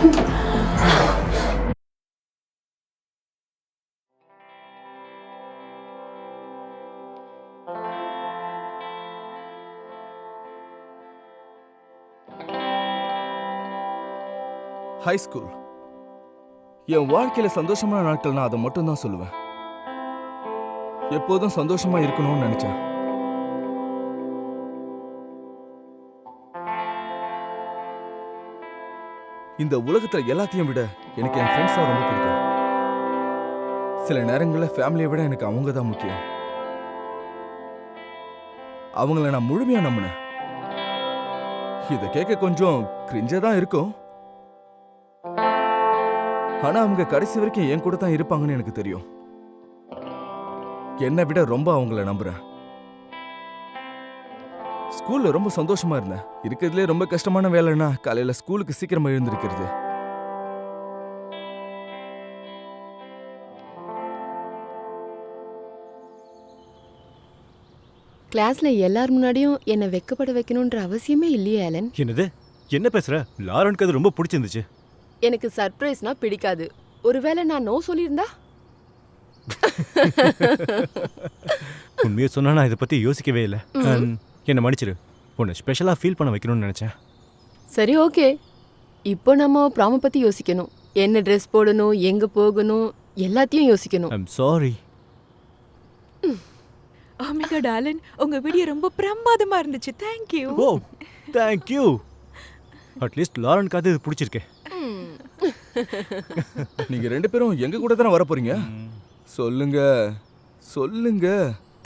High school என் வாழ்க்கையில சந்தோஷமான நாட்கள் நான் அதை மட்டும் தான் சொல்லுவேன். எப்போதும் சந்தோஷமா இருக்கணும்னு நினைச்சேன். இந்த உலகத்துல எல்லாத்தையும் விட எனக்கு என் ஃப்ரெண்ட்ஸ் தான் ரொம்ப பிடிக்கும். சில நேரங்களில் ஃபேமிலியை விட எனக்கு அவங்க தான் முக்கியம். அவங்கள நான் முழுமையா நம்பினேன். இதை கேட்க கொஞ்சம் கிரிஞ்சா தான் இருக்கும். ஆனா அவங்க கடைசி வரைக்கும் என் கூட தான் இருப்பாங்கன்னு எனக்கு தெரியும். என்னை விட ரொம்ப அவங்கள நம்புறேன். ஸ்கூல்ல ரொம்ப சந்தோஷமா இருந்தேன். இருக்கிறதுலே ரொம்ப கஷ்டமான வேலைன்னா காலையில ஸ்கூலுக்கு சீக்கிரமா எழுந்திருக்கிறது. கிளாஸ்ல எல்லார் முன்னாடியும் என்ன வெக்கப்பட வைக்கணும்ன்ற அவசியமே இல்லையே ஆலன். என்னது? என்ன பேசுற? லாரனுக்கு அது ரொம்ப பிடிச்சிருந்துச்சு. எனக்கு சர்ப்ரைஸ்னா பிடிக்காது. ஒருவேளை நான் நோ சொல்லியிருந்தா? உண்மையை சொன்னா நான் இதை பத்தி யோசிக்கவே இல்லை. என்ன மன்னிச்சிரு. உன்னை ஸ்பெஷலா ஃபீல் பண்ண வைக்கணும்னு நினைச்சேன். சரி, ஓகே. இப்போ நம்ம ப்ராம பத்தி யோசிக்கணும். என்ன ட்ரெஸ் போடணும், எங்க போகணும், எல்லாத்தையும் யோசிக்கணும். I'm sorry. Oh my god, Alan, உங்க வீடியோ ரொம்ப பிரமாதமா இருந்துச்சு. Thank you. Oh, thank you. At least லாரனுக்கு அது பிடிச்சிருக்கே. நீங்க ரெண்டு பேரும் எங்க கூட தானே வர போறீங்க? சொல்லுங்க சொல்லுங்க.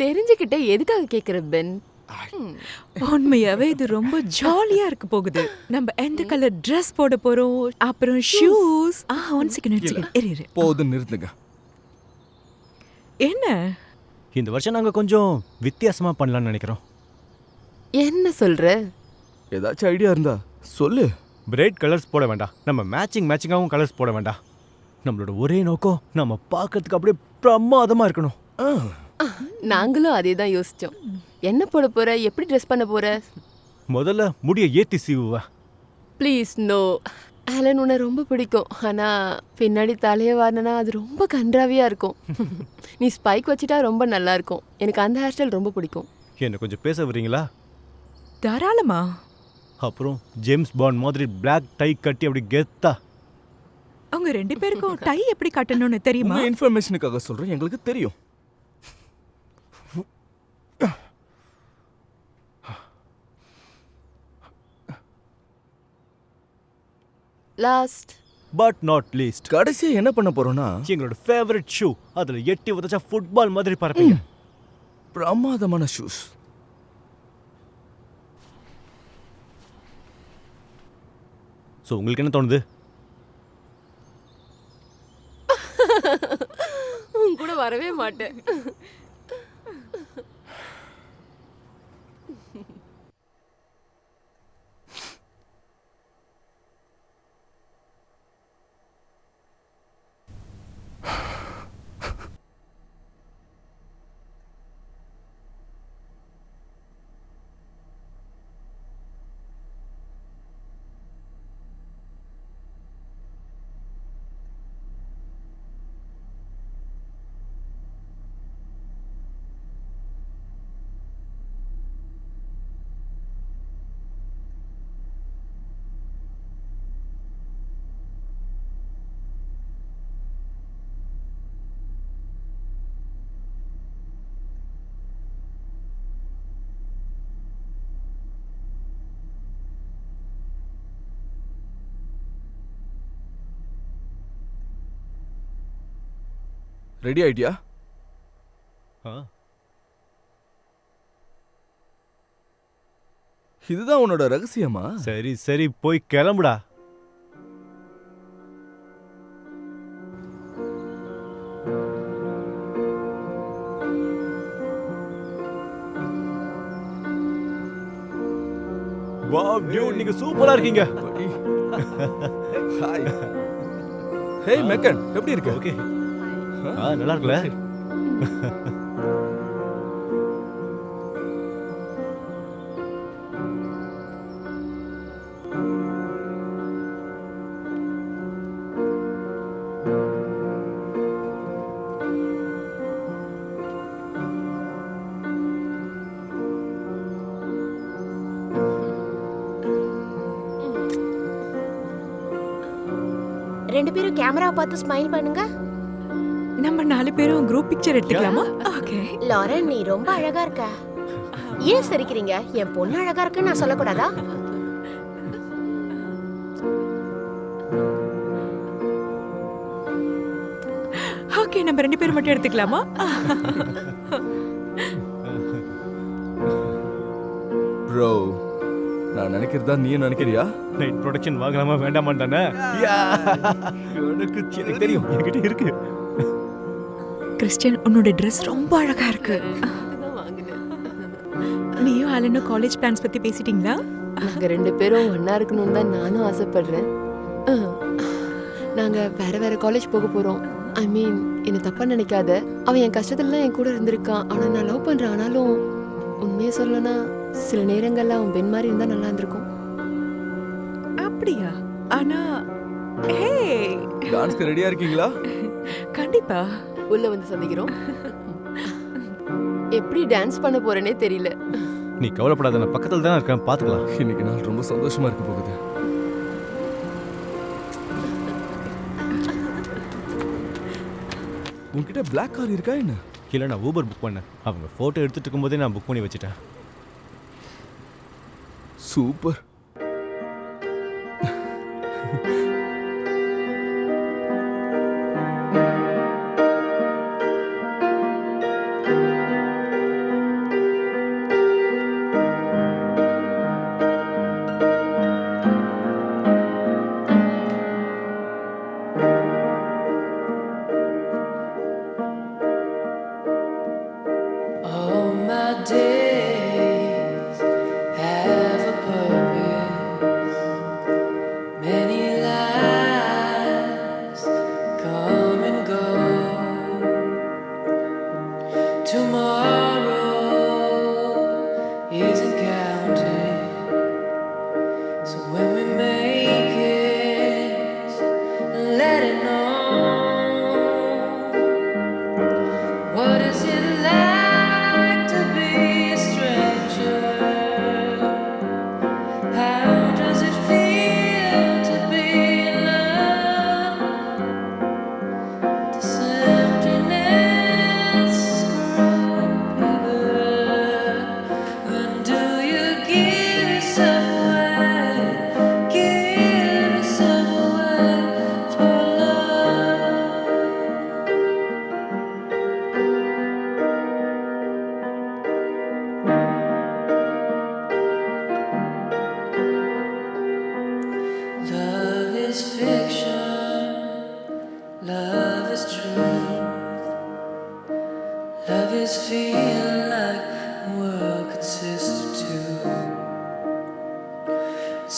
தெரிஞ்சுக்கிட்ட எதுக்காக கேக்குற பென்? உண்மையாவே இது ரொம்ப ஜாலியா இருக்க போகுது. நம்ம எந்த கலர் Dress போட போறோம், அப்புறம் ஷூஸ். ஒன் செகண்ட் இரு. போதும், நிறுத்துங்க. என்ன? இந்த வருஷம் நாங்க கொஞ்சம் வித்தியாசமா பண்ணலாம்னு நினைக்கிறோம். என்ன சொல்ற? ஏதாச்சும் ஐடியா இருந்தா சொல்லு. பிரைட் கலர்ஸ் போட வேண்டாம். நம்ம மேட்சிங்காகவும் கலர்ஸ் போட வேண்டாம். நம்மளோட ஒரே நோக்கம் நம்ம பார்க்கறதுக்கு அப்படியே பிரமாதமா இருக்கணும். நாங்களும் அதே தான் யோசிச்சோம். என்ன போட போற, எப்படி ட்ரெஸ் பண்ண போற? முதல்ல முடிய ஏத்தி சீவுவா. Please no. ஆலன் உன்னை ரொம்ப பிடிக்கும். ஆனா பின்னாடி தலையை வாரினா அது ரொம்ப கன்றாவியா இருக்கும். நீ ஸ்பைக் வச்சுட்டா ரொம்ப நல்லா இருக்கும். எனக்கு அந்த ஹேர் ஸ்டைல் ரொம்ப பிடிக்கும். என்ன கொஞ்சம் பேச வரீங்களா? தாராளமா. அப்புறம் ஜேம்ஸ் பாண்ட் மாதிரி பிளாக் டை கட்டி அப்படி கெத்தா. அவங்க ரெண்டு பேருக்கும் டை எப்படி கட்டணும்னு தெரியுமா? உங்க இன்ஃபர்மேஷனுக்காக சொல்றேன், எங்களுக்கு தெரியும். லாஸ்ட் பட் நாட் லீஸ்ட், கடைசியா என்ன பண்ண போறோம்னா எங்களோட ஃபேவரட் ஷூ. அதுல எட்டி உதச்சா ஃபுட்பால் மாதிரி பறப்பீங்க. பிரமாதமான ஷூஸ். ஸோ உங்களுக்கு என்ன தோணுது? உன் கூட வரவே மாட்டேன். ரெடி ஆயிட்டியா? இதுதான் உன்னோட ரகசியமா? சரி சரி, போய் கிளம்புடா. வாவ் டியூட், நீங்க சூப்பரா இருக்கீங்க. ஹாய். ஹேய் மெக்கன், எப்படி இருக்க? ஓகே. நல்லா இருக்குல்ல? ரெண்டு பேரும் கேமரா பார்த்து ஸ்மைல் பண்ணுங்க. நம்ம 4 பேரும் குரூப் பிக்சர் எடுத்துக்கலாமா? ஓகே. லாரன், நீ ரொம்ப அழகா இருக்க. ஏன் சிரிக்கிறீங்க? என் பொண்ணு அழகா இருக்குன்னு நான் சொல்லக்கூடாதா? ஓகே, நம்ம 2 பேரும் மட்டும் எடுத்துக்கலாமா? ப்ரோ, நான் நினைக்கிறதா நீ நினைக்கிறியா? நைட் ப்ரொடக்ஷன் வாங்கலாமா வேண்டாமான்னு தானே? எனக்கு எனக்கு தெரியும், என்கிட்ட இருக்கு. கிறிஸ்டியன், உன்னோட Dress ரொம்ப அழகா இருக்கு. இதுதான் வாங்கினேன். நீயும் ஆலனும் காலேஜ் பிளான்ஸ் பத்தி பேசிட்டீங்களா? நாங்க 2 பேரும் ஒண்ணா இருக்கணும்னு தான் நானும் ஆசைப்படுறேன். நாங்க வேற வேற காலேஜ் போக போறோம். ஐ மீன், என்ன தப்பா நினைக்காத. அவன் என் கஷ்டத்துல என் கூட இருந்திருக்கான். அவனை நான் லவ் பண்றேன். ஆனாலும் உண்மையை சொல்லணும்னா சில நேரங்கள்ல அவன் பெண் மாதிரி இருந்தா நல்லா இருந்திருக்கும். அப்படியா? ஆனா ஹே, டான்ஸ்க்கு ரெடியா இருக்கீங்களா? கண்டிப்பா. உள்ள வந்து சந்திக்கிறோம். எப்படி டான்ஸ் பண்ண போறேனே தெரியல. நீ கவலைப்படாத, நான் பக்கத்துல தான் இருக்கேன், பாத்துக்கலாம். இன்னைக்கு நாள் ரொம்ப சந்தோஷமா இருக்க போகுது. உன்கிட்ட பிளாக் கார் இருக்கா என்ன? இல்லை, நான் ஊபர் புக் பண்ணேன். அவங்க ஃபோட்டோ எடுத்துட்டு இருக்கும்போதே நான் புக் பண்ணி வச்சுட்டேன். Super. All my days have a purpose. Many lives come and go. Tomorrow isn't counted. So when we make it, let it know. What is it like to be a stranger? How does it feel to be in love? This emptiness is growing bigger. When do you give yourself away? Give yourself away for love. Love is fiction, love is truth. Love is feeling like the world consists of two.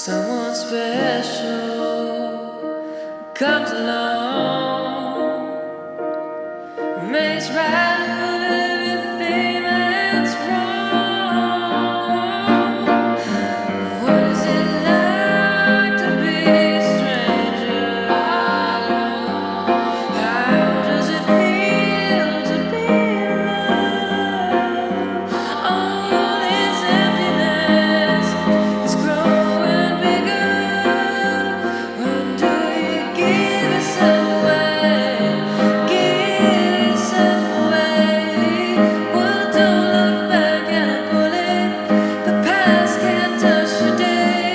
Someone special comes along, makes right of everything that's wrong. What is it like to be a stranger? How does it feel to be in love? All this emptiness is growing bigger. When do you give yourself away? Give yourself away. Well, don't look back at a bullet. The past can't touch today.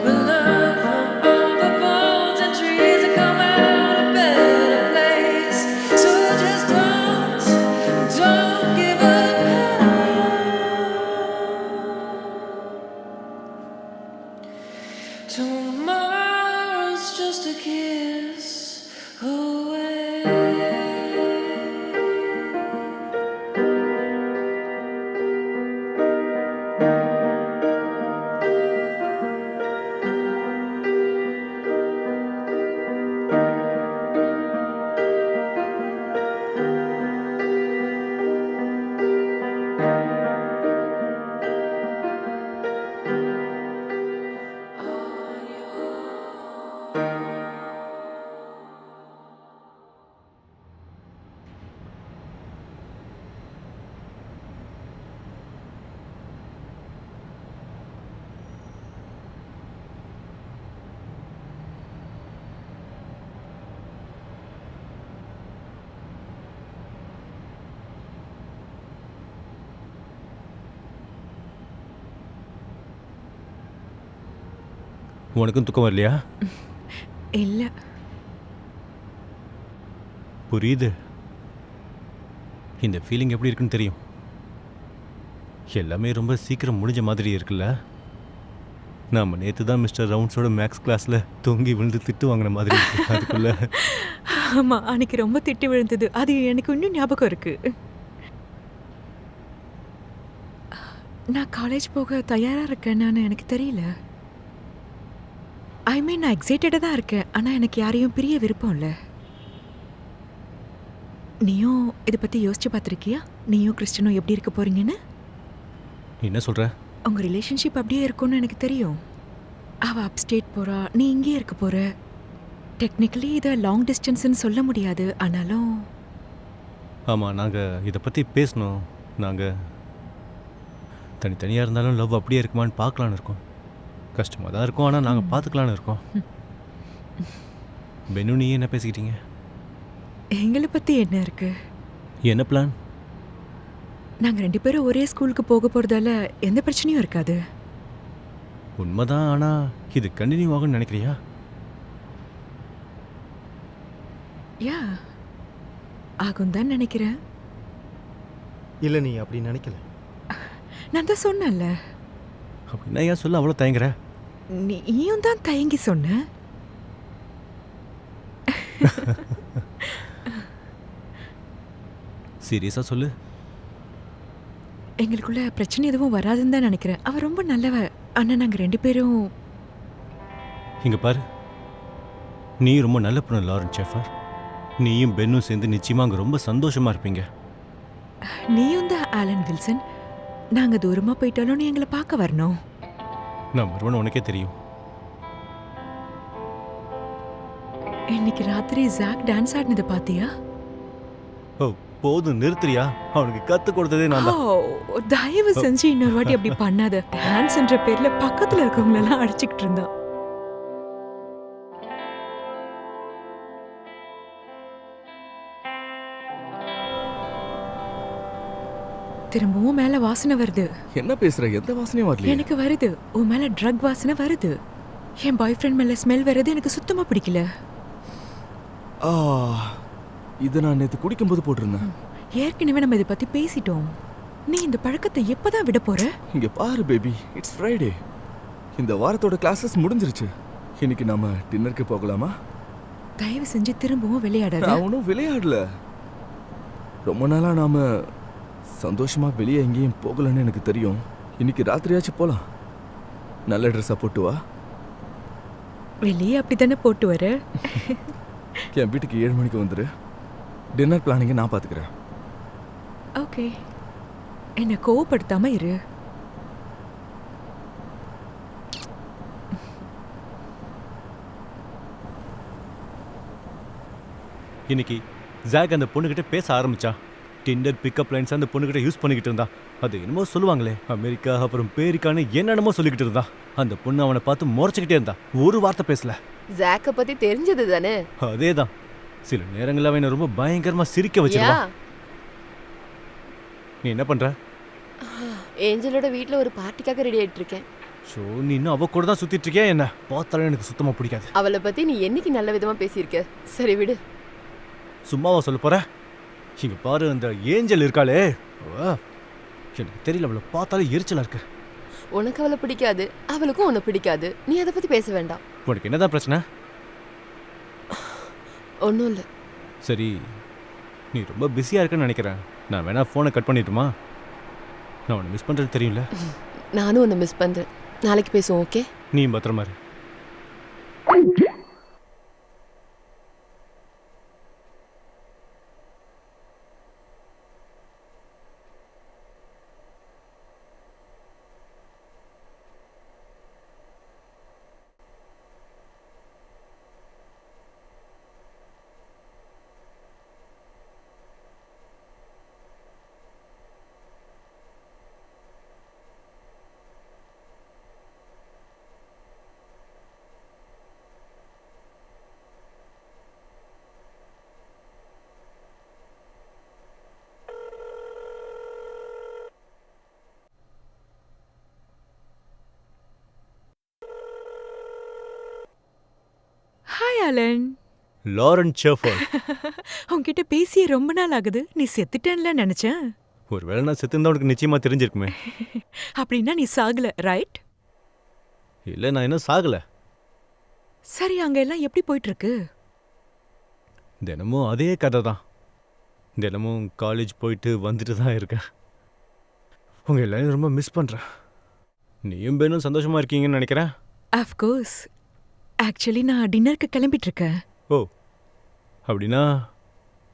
We learn from all the bones and trees that come out a better place. So just don't give up at all. Tomorrow's just a kiss away. On your உனக்கும் தூக்கம் வரலையா? இல்ல. புரியுது. இந்த feeling எப்படி இருக்குன்னு தெரியும். எல்லாமே ரொம்ப சீக்கிரம் முடிஞ்ச மாதிரி இருக்குல்ல. நாம நேற்று தான் மிஸ்டர் ரவுண்ட்ஸோட மேக்ஸ் கிளாஸில் தொங்கி விழுந்து திட்டு வாங்கின மாதிரி இருக்கு. அதுக்குள்ள ஆமா, அன்னைக்கு ரொம்ப திட்டு விழுந்தது. அது எனக்கு இன்னும் ஞாபகம் இருக்கு. நான் காலேஜ் போக தயாரா இருக்கேன்னு எனக்கு தெரியல. ஐ மீன், நான் எக்ஸைட்டடாக தான் இருக்கேன். ஆனால் எனக்கு யாரையும் பிரிய விருப்பம் இல்லை. நீயும் இதை பற்றி யோசிச்சு பார்த்துருக்கியா? நீயும் கிறிஸ்டனும் எப்படி இருக்க போறீங்கன்னு? நீ என்ன சொல்ற? உங்கள் ரிலேஷன்ஷிப் அப்படியே இருக்கும்னு எனக்கு தெரியும். அவள் அப்ஸ்டேட் போகிறா, நீ இங்கேயே இருக்க போகிற. டெக்னிக்கலி இதை லாங் டிஸ்டன்ஸ்ன்னு சொல்ல முடியாது. ஆனாலும் ஆமாம், நாங்கள் இதை பற்றி பேசணும். நாங்கள் தனித்தனியாக இருந்தாலும் லவ் அப்படியே இருக்குமான்னு பார்க்கலான்னு இருக்கோம். கஷ்டமாக தான் இருக்கும், ஆனால் நாங்கள் பார்த்துக்கலான்னு இருக்கோம். பென்னு, நீ என்ன பேசிக்கிட்டீங்க? எங்களை பற்றி என்ன இருக்கு? என்ன பிளான்? நாங்கள் 2 பேரும் ஒரே ஸ்கூலுக்கு போக போகிறதால எந்த பிரச்சனையும் இருக்காது. உண்மைதான், ஆனால் இது கண்டினியூ ஆகும்னு நினைக்கிறியா? யா, ஆகும் தான் நினைக்கிறேன். இல்லை, நீ அப்படி நினைக்கல. நான் தான் சொன்னேன்ல. அப்படின்னா ஏன் சொல்ல அவ்வளோ தயங்குற? நீயும் தான் தயங்கி சொன்ன. சீரியஸாக சொல்லு. எங்களுக்குள்ள பிரச்சனை எதுவும் வராதுன்னு தான் நினைக்கிறேன். அவ ரொம்ப நல்லவ. ஆனால் நாங்கள் 2 பேரும் இங்கே பாரு, நீ ரொம்ப நல்ல பொண்ணு லாரன்ஸ் ஷெஃபர். நீயும் பென்னும் சேர்ந்து நிச்சயமாக அங்கே ரொம்ப சந்தோஷமாக இருப்பீங்க. நீயும் தான் ஆலன் வில்சன். நாங்கள் தூரமாக போயிட்டாலும் நீ எங்களை பார்க்க வரணும். நான் வருவேன்னு உனக்கே தெரியும். இன்னைக்கு ராத்திரி ஜாக் டான்ஸ் ஆடினதை பார்த்தியா? ஓ, போதும் நிறுத்துறியா? அவனுக்கு கற்றுக் கொடுத்ததே நான் தான். ஓ, தயவு செஞ்சு இன்னொரு வாட்டி அப்படி பண்ணாத. டான்ஸ்ன்ற பேர்ல பக்கத்துல இருக்கவங்களெல்லாம் அடிச்சுக்கிட்டு இருந்தா. திரும்பவும் மேல வாசனை வருது. என்ன பேசுற? எந்த வாசனையும் வரலையே. எனக்கு வருது. உன் மேல ட்ரக் வாசனை வருது. என் பாய் ஃப்ரெண்ட் மேல ஸ்மெல் வருது. எனக்கு சுத்தமா பிடிக்கல. ஆ, இதை நான் நேற்று குடிக்கும்போது போட்டிருந்தேன். ஏற்கனவே நம்ம இதை பத்தி பேசிட்டோம். நீ இந்த பழக்கத்தை எப்பதான் விட போற? இங்க பாரு பேபி, இட்ஸ் ஃப்ரைடே. இந்த வாரத்தோட கிளாஸஸ் முடிஞ்சிருச்சு. இன்னைக்கு நாம டின்னருக்கு போகலாமா? தயவு செஞ்சு திரும்பவும் விளையாடாத. நான் ஒன்றும் விளையாடல. ரொம்ப நாளா நாம சந்தோஷமா வெளியே எங்கேயும் போகலன்னு எனக்கு தெரியும். இன்னைக்கு ராத்திரியாச்சும் போலாம். நல்ல ட்ரெஸ்ஸா போட்டு வா. வெளியே அப்படித்தானே போட்டு வர. என் வீட்டுக்கு 7 மணிக்கு வந்துரு. டின்னர் பிளானிங்கை நான் பார்த்துக்கிறேன். ஓகே, என்னை கோவப்படுத்தாம இரு. இன்னைக்கு ஜாக் அந்த பொண்ணுகிட்ட பேச ஆரம்பிச்சா. டிண்டர் பிக்கப் லைன்ஸ் அந்த பொண்ணுகிட்ட யூஸ் பண்ணிக்கிட்டு இருந்தா. அது என்னமோ சொல்லுவாங்களே, அமெரிக்கா அப்புறம் பேரிக்கான்னு என்னென்னமோ சொல்லிக்கிட்டு இருந்தா. அந்த பொண்ணு அவனை பார்த்து முறைச்சிக்கிட்டே இருந்தா. ஒரு வார்த்தை பேசல. ஜாக்க பத்தி தெரிஞ்சது தானே? அதேதான். சில நேரங்களில் அவனை ரொம்ப பயங்கரமா சிரிக்க வச்சிருவா. நீ என்ன பண்ற? ஏஞ்சலோட வீட்ல ஒரு பார்ட்டிக்காக ரெடி ஆயிட்டு இருக்கேன். ஸோ நீ இன்னும் அவ கூட தான் சுத்திட்டு இருக்கியா? என்ன பார்த்தாலும் எனக்கு சுத்தமா பிடிக்காது. அவளை பத்தி நீ என்னைக்கு நல்ல விதமா பேசியிருக்க. சரி விடு. சும்மாவா சொல்ல போற? இங்க பாரு, அந்த ஏஞ்சல் இருக்காளே, எனக்கு தெரியல, அவளை பார்த்தாலே எரிச்சலா இருக்கு. உனக்கு அவளை பிடிக்காது, அவளுக்கும் உன்னை பிடிக்காது. நீ அதை பத்தி பேச வேண்டாம். உனக்கு என்னதான் பிரச்சனை? ஒன்றும் இல்லை. சரி, நீ ரொம்ப பிஸியாக இருக்கன்னு நினைக்கிறேன். நான் வேணா ஃபோனை கட் பண்ணிட்டுமா? நான் உன்னை மிஸ் பண்ணுறது தெரியும்ல. நானும் உன்னை மிஸ் பண்றேன். நாளைக்கு பேசுவோம், ஓகே? நீ பத்திரமா இரு. அலன். Lauren Shepherd. உன்கிட்ட பேசியே ரொம்ப நாள் ஆகுது. நீ செத்துட்டேன்ல நினைச்சேன். ஒருவேளை நான் செத்துருந்தா உனக்கு நிச்சயமா தெரிஞ்சிருக்குமே. அப்படின்னா நீ சாகல, ரைட்? இல்லை, நான் இன்னும் சாகல. சரி, அங்க எல்லாம் எப்படி போயிட்டு இருக்கு? தினமும் அதே கதை தான். தினமும் காலேஜ் போயிட்டு வந்துட்டு தான் இருக்கேன். உங்கள் எல்லாரையும் ரொம்ப மிஸ் பண்ணுறேன். நீயும் பேனும் சந்தோஷமாக இருக்கீங்கன்னு நினைக்கிறேன். அஃப்கோர்ஸ். ஆக்சுவலி நான் டின்னருக்கு கிளம்பிட்டு இருக்கேன். ஓ, அப்படின்னா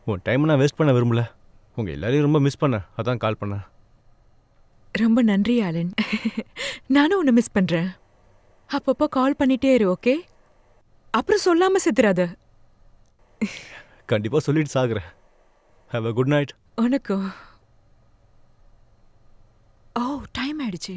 உன் டைமை நான் வேஸ்ட் பண்ண விரும்பல. உங்கள் எல்லாரையும் ரொம்ப மிஸ் பண்ணேன், அதான் கால் பண்ணேன். ரொம்ப நன்றி ஆலன். நானும் உன்னை மிஸ் பண்றேன். அப்பப்போ கால் பண்ணிட்டே இரு, ஓகே? அப்புறம் சொல்லாம செத்துறாத. கண்டிப்பாக சொல்லிட்டு சாகுறேன். Have a good night. உனக்கும். ஓ, டைம் ஆயிடுச்சு.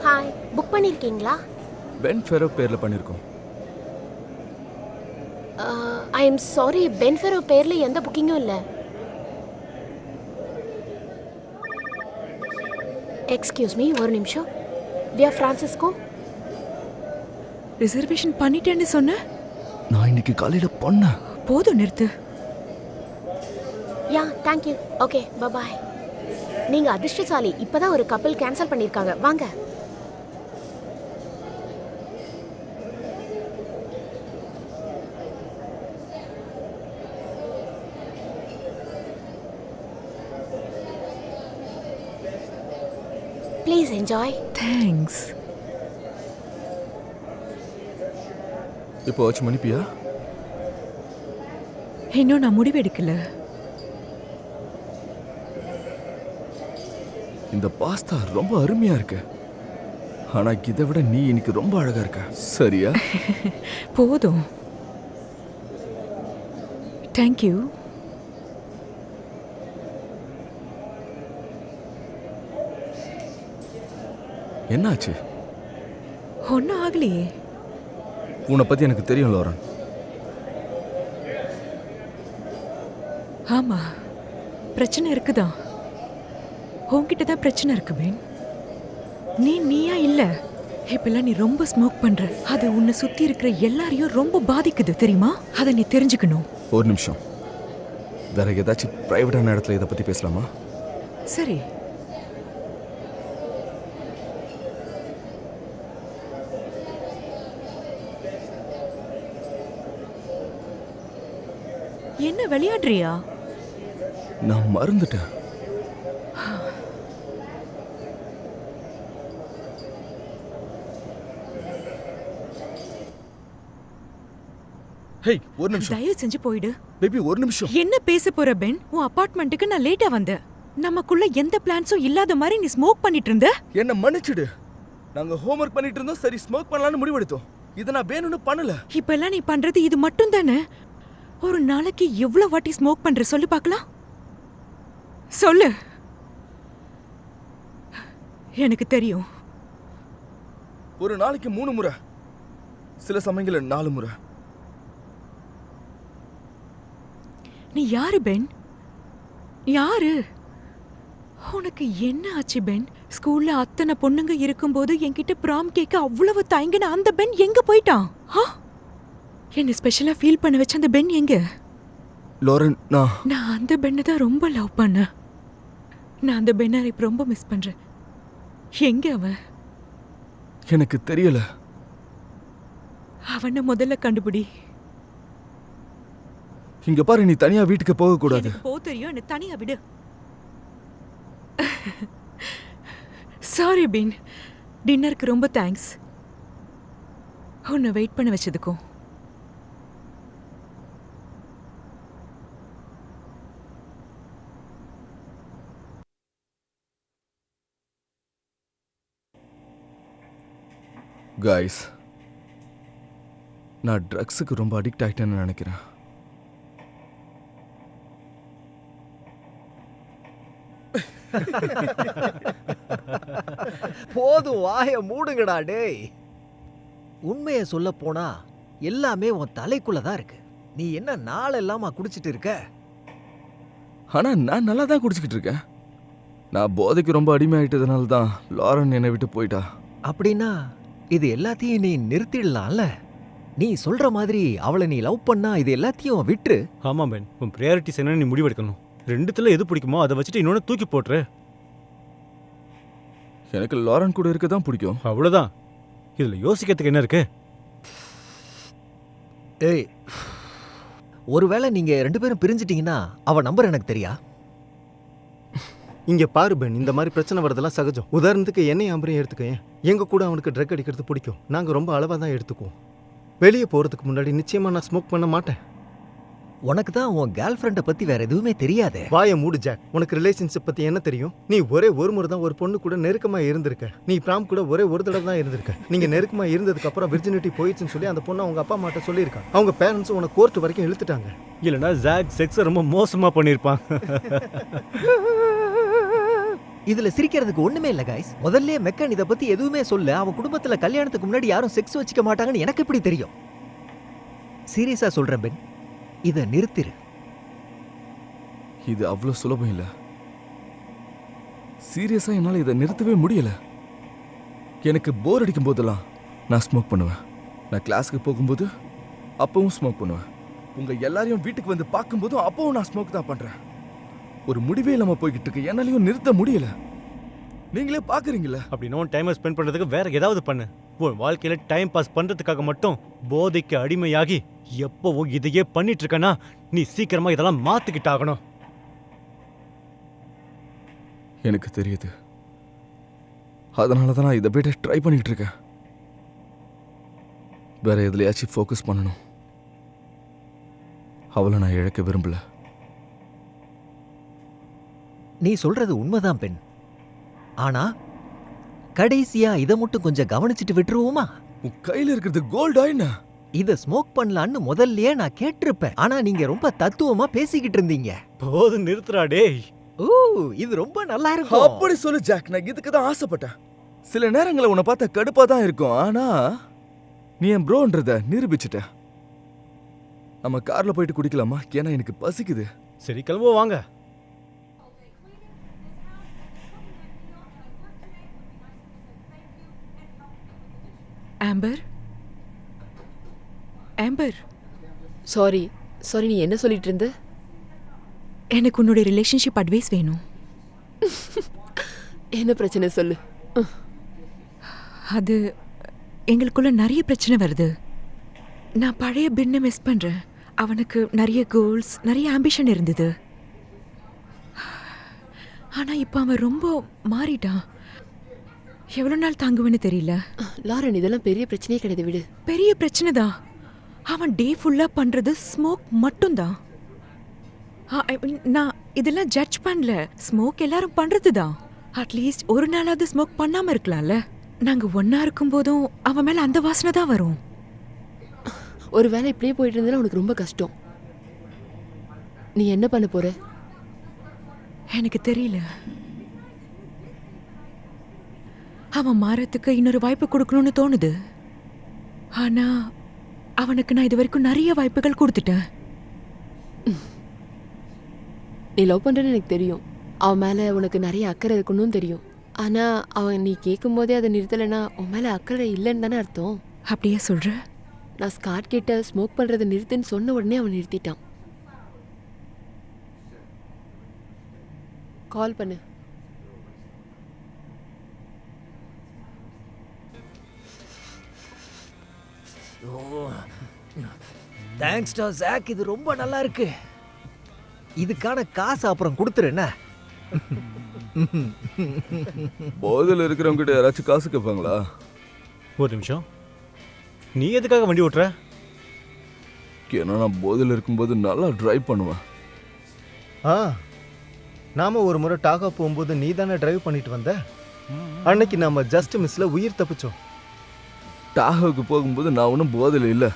ஹாய், புக் பண்ணியிருக்கீங்களா? பென் ஃபெரோ பேரில் பண்ணியிருக்கோம். ஐ எம் சாரி, பென்ஃபெரோ பேரில் எந்த புக்கிங்கும் இல்லை. எக்ஸ்கியூஸ் மீ, ஒரு நிமிஷம். வியா ஃப்ரான்சிஸ்கோ. ரிசர்வேஷன் பண்ணிட்டேன்னு சொன்ன? நான் இன்னைக்கு காலையில் பண்ணேன். போதும், நிறுத்து. யா, தேங்க்யூ. Okay, bye bye. நீங்கள் அதிர்ஷ்டசாலி. இப்போதான் ஒரு கப்பல் கேன்சல் பண்ணியிருக்காங்க. வாங்க. Please enjoy. தேங்க்ஸ். இப்போ வச்சு மன்னிப்பியா? இன்னும் நான் முடிவெடுக்கல. இந்த பாஸ்தா ரொம்ப அருமையா இருக்கு. ஆனா இதை விட நீ இன்னைக்கு ரொம்ப அழகா இருக்க. சரியா? போதும். தேங்க்யூ. என்னாச்சு? ஒன்றும் ஆகலையே. உன்னை பத்தி எனக்கு தெரியும் லாரன். ஆமா, பிரச்சனை இருக்குதான். உன்கிட்ட தான் பிரச்சனை இருக்கு பென். நீயா இல்ல. இப்பெல்லாம் நீ ரொம்ப ஸ்மோக் பண்ற. அது உன்னை சுத்தி இருக்கிற எல்லாரையும் ரொம்ப பாதிக்குது, தெரியுமா? அதை நீ தெரிஞ்சுக்கணும். ஒரு நிமிஷம். வேற ஏதாச்சும் பிரைவேட்டான இடத்துல இதை பத்தி பேசலாமா? சரி. என்ன விளையாடுறியா? நான் மறந்துட்டேன். ஹேய், ஒரு நிமிஷம். தயவு செஞ்சு போயிடு. பேபி, ஒரு நிமிஷம். என்ன பேச போற பென்? உன் அபார்ட்மெண்ட்டுக்கு நான் லேட்டா வந்தேன். நமக்குள்ள எந்த பிளான்ஸும் இல்லாத மாதிரி நீ ஸ்மோக் பண்ணிட்டு இருந்த. என்ன மன்னிச்சிடு. நாங்க ஹோம்வொர்க் பண்ணிட்டு இருந்தோம். சரி, ஸ்மோக் பண்ணலாம்னு முடிவெடுத்தோம். இதை நான் வேணும்னு பண்ணல. இப்பெல்லாம் நீ பண்றது இது மட்டும் தானே? ஒரு நாளைக்கு எவ்வளவு வாட்டி ஸ்மோக் பண்ற சொல்லு பார்க்கலாம். சொல்லு. எனக்கு தெரியும். ஒரு நாளைக்கு 3 முறை. சில சமயங்களில் 4 முறை. நீ யாரு பென்? யாரு? உனக்கு என்ன ஆச்சு பென்? ஸ்கூல்ல அத்தனை பொண்ணுங்க இருக்கும்போது என்கிட்ட ப்ராம் கேட்க அவ்வளவு தயங்கின அந்த பென் எங்க போயிட்டான்? என்ன ஸ்பெஷலா ஃபீல் பண்ண வச்ச அந்த பென் எங்க? லாரன், நான் அந்த பெண்ணை தான் ரொம்ப லவ் பண்ணேன். நான் அந்த பெண்ணை இப்ப ரொம்ப மிஸ் பண்றேன். எங்க அவன்? எனக்கு தெரியல. அவனை முதல்ல கண்டுபிடி. இங்க பாரு, நீ தனியா வீட்டுக்கு போக கூடாது. எனக்கு போ தெரியும், என்ன தனியா விடு. சாரி பீன், டின்னருக்கு ரொம்ப தேங்க்ஸ். உன்னை வெயிட் பண்ண வச்சதுக்கும். காய்ஸ், நான் ட்ரக்ஸுக்கு ரொம்ப அடிக்ட் ஆகிட்டேன்னு நினைக்கிறேன். போதும், வாய மூடுங்கடா டேய். உண்மையை சொல்ல போனா எல்லாமே உன் தலைக்குள்ள தான் இருக்கு. நீ என்ன நாளெல்லாமா குடிச்சிட்டு இருக்க? ஆனா நான் நல்லா தான் குடிச்சிக்கிட்டு இருக்கேன். நான் போதைக்கு ரொம்ப அடிமையாயிட்டதுனால தான் லாரன் என்னை விட்டு போயிட்டா. அப்படின்னா இது எல்லாத்தையும் நீ நிறுத்திடலாம்ல. நீ சொல்ற மாதிரி அவளை நீ லவ் பண்ணா இது எல்லாத்தையும் விட்டுரு. ஆமாம் பென், உன் ப்ரையாரிட்டிஸ் என்னன்னு நீ முடிவெடுக்கணும். ரெண்டுத்துல எது பிடிக்குமோ அதை வச்சுட்டு இன்னொன்று தூக்கி போட்டுரு. எனக்கு லாரன் கூட இருக்க தான் பிடிக்கும். அவ்வளோதான். இதுல யோசிக்கிறதுக்கு என்ன இருக்கு? ஏய், ஒருவேளை நீங்க 2 பேரும் பிரிஞ்சிட்டீங்கன்னா அவ நம்பர் எனக்கு தெரியா? இங்க பாரு பென், இந்த மாதிரி பிரச்சனை வரதெல்லாம் சகஜம். உதாரணத்துக்கு என்னையும் அம்பரையும் எடுத்துக்கேன். எங்க கூட அவனுக்கு ட்ரக் அடிக்கிறது பிடிக்கும். நாங்க ரொம்ப அளவா தான் எடுத்துக்குவோம். வெளியே போறதுக்கு முன்னாடி நிச்சயமா நான் ஸ்மோக் பண்ண மாட்டேன். உனக்கு தான் உன் கேர்ள் ஃப்ரெண்டை பத்தி வேற எதுவுமே தெரியாதே. வாய மூடு ஜாக். உனக்கு ரிலேஷன்ஷிப் பத்தி என்ன தெரியும்? நீ ஒரே ஒரு முறை தான் ஒரு பொண்ணு கூட நெருக்கமா இருந்திருக்க. நீ பிராம் கூட ஒரே ஒரு தடவை தான் இருந்திருக்க. நீங்க நெருக்கமா இருந்ததுக்கு அப்புறம் விர்ஜினிட்டி போயிடுச்சுன்னு சொல்லி அந்த பொண்ணு அவங்க அப்பா அம்மாட்ட சொல்லியிருக்கா. அவங்க பேரண்ட்ஸ் உன கோர்ட் வரைக்கும் இழுத்துட்டாங்க. இல்லைன்னா ஜாக் செக்ஸை ரொம்ப மோசமா பண்ணியிருப்பான். இதுல சிரிக்கிறதுக்கு ஒண்ணுமே இல்ல கைஸ். முதல்ல மெக்கன் இத பத்தி எதுவுமே சொல்ல. அவன் குடும்பத்துல கல்யாணத்துக்கு முன்னாடி யாரும் செக்ஸ் வச்சுக்க மாட்டாங்கன்னு எனக்கு எப்படி தெரியும்? சீரியஸா சொல்றேன் பென், இத நிறுத்திரு. இது அவ்வளோ சுலபம் இல்லை. சீரியஸா என்னால் இதை நிறுத்தவே முடியல. எனக்கு போர் அடிக்கும் போதெல்லாம் நான் ஸ்மோக் பண்ணுவேன். நான் கிளாஸுக்கு போகும்போது அப்பவும் ஸ்மோக் பண்ணுவேன். உங்க எல்லாரையும் வீட்டுக்கு வந்து பார்க்கும்போதும் அப்பவும் நான் ஸ்மோக் தான் பண்றேன். ஒரு முடிவே இல்லாம போய்கிட்டு இருக்கு. என்னாலையும் நிறுத்த முடியல. நீங்களே பாக்குறீங்களா? அப்படின்னா உன் டைமை ஸ்பெண்ட் பண்றதுக்கு வேற ஏதாவது பண்ணு. உன் வாழ்க்கையில டைம் பாஸ் பண்றதுக்காக மட்டும் போதைக்கு அடிமையாகி எப்பவும் இதையே பண்ணிட்டு இருக்கனா நீ சீக்கிரமா இதெல்லாம் மாத்திக்கிட்டாகணும். எனக்கு தெரியுது. அதனால தான் நான் இதை விட ட்ரை பண்ணிட்டு இருக்கேன். வேற எதுலையாச்சும் ஃபோக்கஸ் பண்ணணும். அவளை நான் இழக்க விரும்பல. நீ சொல்றது உண்மைதான் பெண். ஆனா கடைசியா இதை மட்டும் கொஞ்சம் கவனிச்சுட்டு விட்டுருவோமா? உன் கையில இருக்கிறது கோல்டா என்ன? இத ஸ்மோக் பண்ணலான்னு முதல்லயே நான் கேட்டிருப்பேன். ஆனா நீங்க ரொம்ப தத்துவமா பேசிக்கிட்டு இருந்தீங்க. போதும், நிறுத்துறா டேய். ஓ, இது ரொம்ப நல்லா இருக்கும். அப்படி சொல்லு ஜாக். நான் இதுக்கு தான் ஆசைப்பட்டேன். சில நேரங்களில் உன்னை பார்த்தா கடுப்பா தான் இருக்கும். ஆனா நீ என் ப்ரோன்றத நிரூபிச்சிட்ட. நம்ம கார்ல போயிட்டு குடிக்கலாமா? ஏன்னா எனக்கு பசிக்குது. சரி, கிளம்புவோம் வாங்க. ஆம்பர், ஆம்பர், சாரி சாரி, நீ என்ன சொல்லிட்டு இருந்த? எனக்கு உன்னுடைய ரிலேஷன்ஷிப் அட்வைஸ் வேணும். என்ன பிரச்சனை சொல்லு. அது எங்களுக்குள்ள நிறைய பிரச்சனை வருது. நான் பழைய பெண்ணை மிஸ் பண்றேன். அவனுக்கு நிறைய கோல்ஸ், நிறைய ஆம்பிஷன் இருந்தது. ஆனா இப்ப அவன் ரொம்ப மாறிட்டான். எவ்வளவு நாள் தாங்குவேன்னு தெரியல. லாரன், இதெல்லாம் பெரிய பிரச்சனையே கிடையாது, விடு. பெரிய பிரச்சனை தான். அவன் டே ஃபுல்லா பண்றது ஸ்மோக் மட்டும்தான். நான் இதெல்லாம் ஜட்ஜ் பண்ணல. ஸ்மோக் எல்லாரும் பண்றதுதான். அட்லீஸ்ட் ஒரு நாளாவது ஸ்மோக் பண்ணாம இருக்கலாம்ல. நாங்க ஒன்னா இருக்கும் போதும் அவன் மேல அந்த வாசனை தான் வரும். ஒரு வேளை இப்படியே போயிட்டு இருந்தா உனக்கு ரொம்ப கஷ்டம். நீ என்ன பண்ண போற? எனக்கு தெரியல. அவன் மாறத்துக்கு இன்னொரு வாய்ப்பு கொடுக்கணும்னு தோணுது. ஆனா அவனுக்கு நான் இது வரைக்கும் நிறைய வாய்ப்புகள் கொடுத்துட்டேன். நீ லவ் பண்றேன்னு எனக்கு தெரியும். அவன் மேல உனக்கு நிறைய அக்கறை இருக்குன்னு தெரியும். ஆனா அவன் நீ கேட்கும் போதே அதை நிறுத்தலைன்னா உன் மேல அக்கறை இல்லைன்னு தானே அர்த்தம். அப்படியே சொல்ற? நான் ஸ்காட் கிட்ட ஸ்மோக் பண்றதை நிறுத்துன்னு சொன்ன உடனே அவன் நிறுத்திட்டான். கால் பண்ணு. தேங்க்ஸ்டா ஜாக், இது ரொம்ப நல்லா இருக்கு. இதுக்கான காசு அப்புறம் கொடுத்துரு. போதையில் இருக்கிறவங்க கிட்ட யாராச்சும் காசு கேட்பாங்களா? ஒரு நிமிஷம், நீ எதுக்காக வண்டி ஓட்டுற? ஏன்னா நான் போதையில் இருக்கும்போது நல்லா டிரைவ் பண்ணுவேன். ஆ, நாம ஒரு முறை டாகா போகும்போது நீ தானே டிரைவ் பண்ணிட்டு வந்த. அன்னைக்கு நாம ஜஸ்ட் மிஸ்ல உயிர் தப்பிச்சோம். டாகாவுக்கு போகும்போது நான் ஒன்றும் போதையில் இல்லை.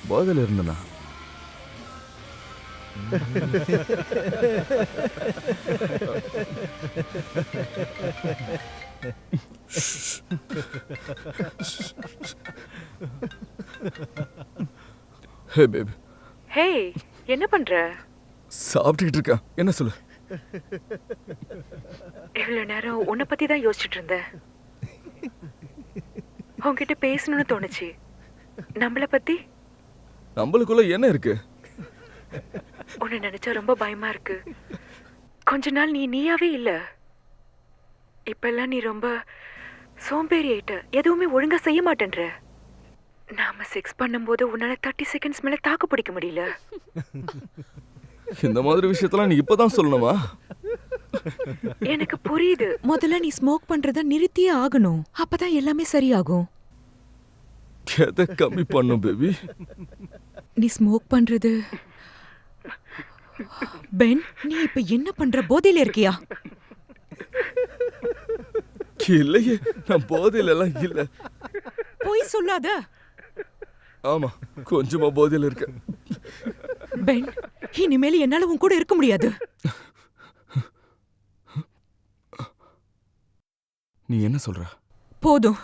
போதையில் இருந்தேனா? Hey baby. ஹே, என்ன பண்ற? சாப்பிட்டுக்கிட்டு இருக்கேன். என்ன சொல்லு? இவ்வளவு நேரம் உன்னை பத்தி தான் யோசிச்சுட்டு இருந்தேன். உன்கிட்ட பேசணும்னு தோணுச்சு. நம்மள பத்தி? நம்மளுக்குள்ள என்ன இருக்கு? உன்னை நினைச்சா ரொம்ப பயமா இருக்கு. கொஞ்ச நாள் நீ நீயாவே இல்ல. இப்பெல்லாம் நீ ரொம்ப சோம்பேறி ஆயிட்ட. எதுவுமே ஒழுங்கா செய்ய மாட்டேன்ற. நாம செக்ஸ் பண்ணும்போது உன்னால 30 செகண்ட்ஸ் மேல தாக்கு பிடிக்க முடியல. இந்த மாதிரி விஷயத்தெல்லாம் நீ இப்பதான் சொல்லணுமா? எனக்கு புரியுது. முதல்ல நீ ஸ்மோக் பண்றத நிறுத்தியே ஆகணும். அப்பதான் எல்லாமே சரியாகும். எதை கம்மி பண்ணும் பேபி? நீ ஸ்மோக் பண்றது. பென், நீ இப்ப என்ன பண்ற? போதையில இருக்கியா? இல்லையே, நான் போதையில எல்லாம் இல்ல. போய் சொல்லாத. ஆமா, கொஞ்சமா போதையில இருக்க. பென், இனிமேல் என்னால உன் கூட இருக்க முடியாது. நீ என்ன சொல்ற? போதும்,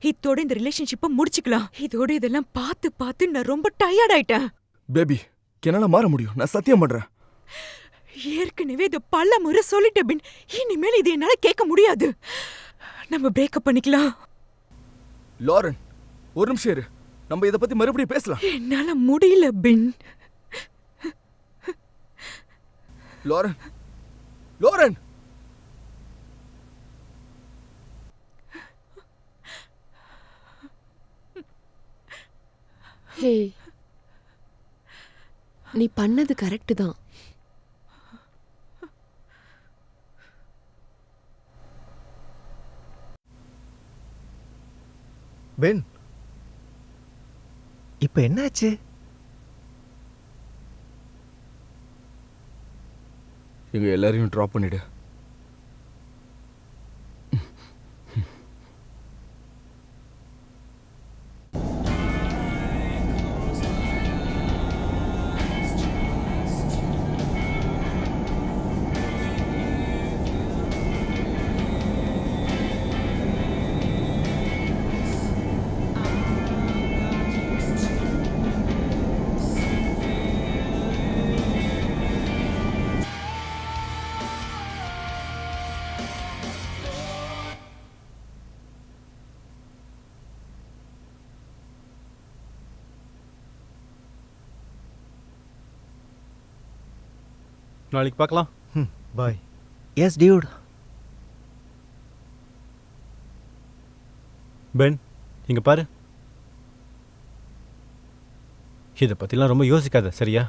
இதோட இந்த ரிலேஷன்ஷிப்பை முடிச்சுக்கலாம். இதோட இதெல்லாம் பார்த்து பார்த்து நான் ரொம்ப டயர்ட் ஆயிட்டேன். பேபி, என்னால மாற முடியும். நான் சத்தியம் பண்றேன். ஏற்கனவே இதை பல முறை சொல்லிட்டேன் பின். இனிமேல் இது என்னால கேட்க முடியாது. நம்ம பிரேக்கப் பண்ணிக்கலாம். லாரன், ஒரு நிமிஷம் இரு. நம்ம இதை பத்தி மறுபடியும் பேசலாம். என்னால முடியல பின். Lauren, Lauren. ஹே, நீ பண்ணது கரெக்ட் தான். பென், இப்ப என்னாச்சு? எங்க எல்லாரையும் ட்ராப் பண்ணிடு. நாளைக்கு பார்க்கலாம். பாய். S Dude. பென், இங்க பாரு. இதை பத்திலாம் ரொம்ப யோசிக்காத, சரியா?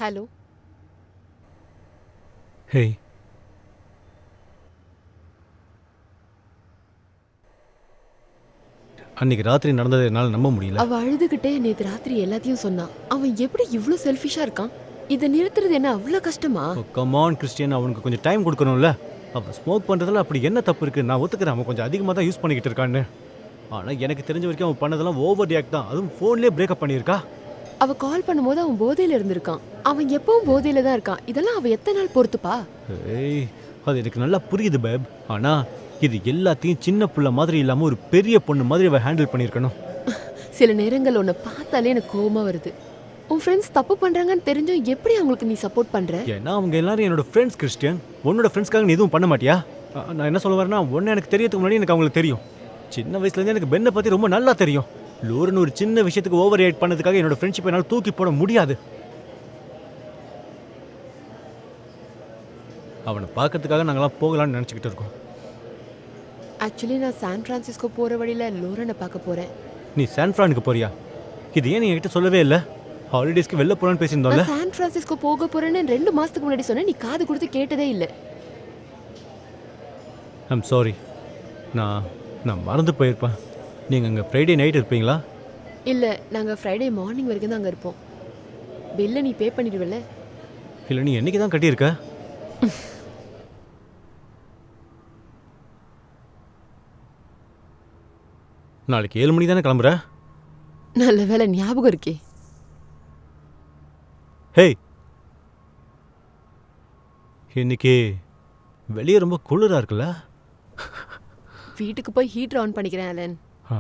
ஹலோ. ஹேய், அன்னைக்கு ராத்திரி நடந்ததை என்னால் நம்ப முடியல. அவ அழுதுகிட்டே நேத்து ராத்திரி எல்லாத்தையும் சொன்னான். அவன் எப்படி இவ்ளோ செல்ஃபிஷா இருக்கான்? இதை நிறுத்துறது என்ன அவ்வளோ கஷ்டமா? கமான் கிறிஸ்டியன், அவனுக்கு கொஞ்சம் டைம் கொடுக்கணும்ல. அவன் ஸ்மோக் பண்ணுறதுல அப்படி என்ன தப்பு இருக்குது? நான் ஒத்துக்கிறேன் அவன் கொஞ்சம் அதிகமாக தான் யூஸ் பண்ணிக்கிட்டு இருக்கான்னு. ஆனால் எனக்கு தெரிஞ்ச வரைக்கும் அவன் பண்ணதெல்லாம் ஓவர் ரியாக்ட் தான். அதுவும் ஃபோன்லேயே பிரேக்கப் பண்ணியிருக்கா. அவ கால் பண்ணும்போது அவன் போதையில இருந்திருக்கான். அவன் எப்பவும் போதையில தான் இருக்கான். இதெல்லாம் அவ எத்தனை நாள் பொறுத்துப்பா? ஏய், அது எனக்கு நல்லா புரியுது பேப். ஆனால் இது எல்லாத்தையும் சின்ன புள்ள மாதிரி இல்லாமல் ஒரு பெரிய பொண்ணு மாதிரி அவள் ஹேண்டில் பண்ணியிருக்கணும். சில நேரங்கள் உன்னை பார்த்தாலே எனக்கு கோவமா வருது. உன் ஃப்ரெண்ட்ஸ் தப்பு பண்றாங்கன்னு தெரிஞ்சும் எப்படி அவங்களுக்கு நீ சப்போர்ட் பண்ற? ஏன்னா அவங்க எல்லாரும் என்னோட ஃப்ரெண்ட்ஸ் கிறிஸ்டியன். உன்னோட ஃப்ரெண்ட்ஸ்க்காக நீ எதுவும் பண்ண மாட்டியா? நான் என்ன சொல்ல வரேன்னா, ஒன்று எனக்கு தெரியறதுக்கு முன்னாடி எனக்கு அவங்களுக்கு தெரியும். சின்ன வயசுலேருந்து எனக்கு பென்னை பற்றி ரொம்ப நல்லா தெரியும். லோரன் ஒரு சின்ன விஷயத்துக்கு ஓவர் ரியாக்ட் பண்ணதுக்காக என்னோட ஃப்ரெண்ட்ஷிப் என்னால் தூக்கி போட முடியாது. அவனை பார்க்கறதுக்காக நாங்களாம் போகலான்னு நினச்சிக்கிட்டு இருக்கோம். ஆக்சுவலி நான் சான் பிரான்சிஸ்கோ போற வழியில லோரனை பார்க்க போறேன். நீ சான் ஃப்ரானுக்கு போறியா? இது ஏன் நீ என்கிட்ட சொல்லவே இல்லை? ஹாலிடேஸ்க்கு வெளில போகலான்னு பேசியிருந்தோம்ல. நான் சான் பிரான்சிஸ்கோ போக போறேன்னு 2 மாசத்துக்கு முன்னாடி சொன்னேன். நீ காது கொடுத்து கேட்டதே இல்லை. I'm sorry. நான் மறந்து போயிருப்பேன். நீங்கள் அங்கே ஃப்ரைடே நைட் இருப்பீங்களா? இல்ல, நாங்க ஃப்ரைடே மார்னிங் வரைக்கும் தான் அங்க இருப்போம். பில்லை நீ பே பண்ணிடுவல? இல்லை, நீ என்னைக்கு தான் கட்டியிருக்க? நாளைக்கு 7 மணி தானே கிளம்புற? நல்ல வேலை ஞாபகம் இருக்கே. ஹேய், இன்னைக்கு வெளியே ரொம்ப குளிராக இருக்குல்ல? வீட்டுக்கு போய் ஹீட்டர் ஆன் பண்ணிக்கிறேன் அலன். ஆ.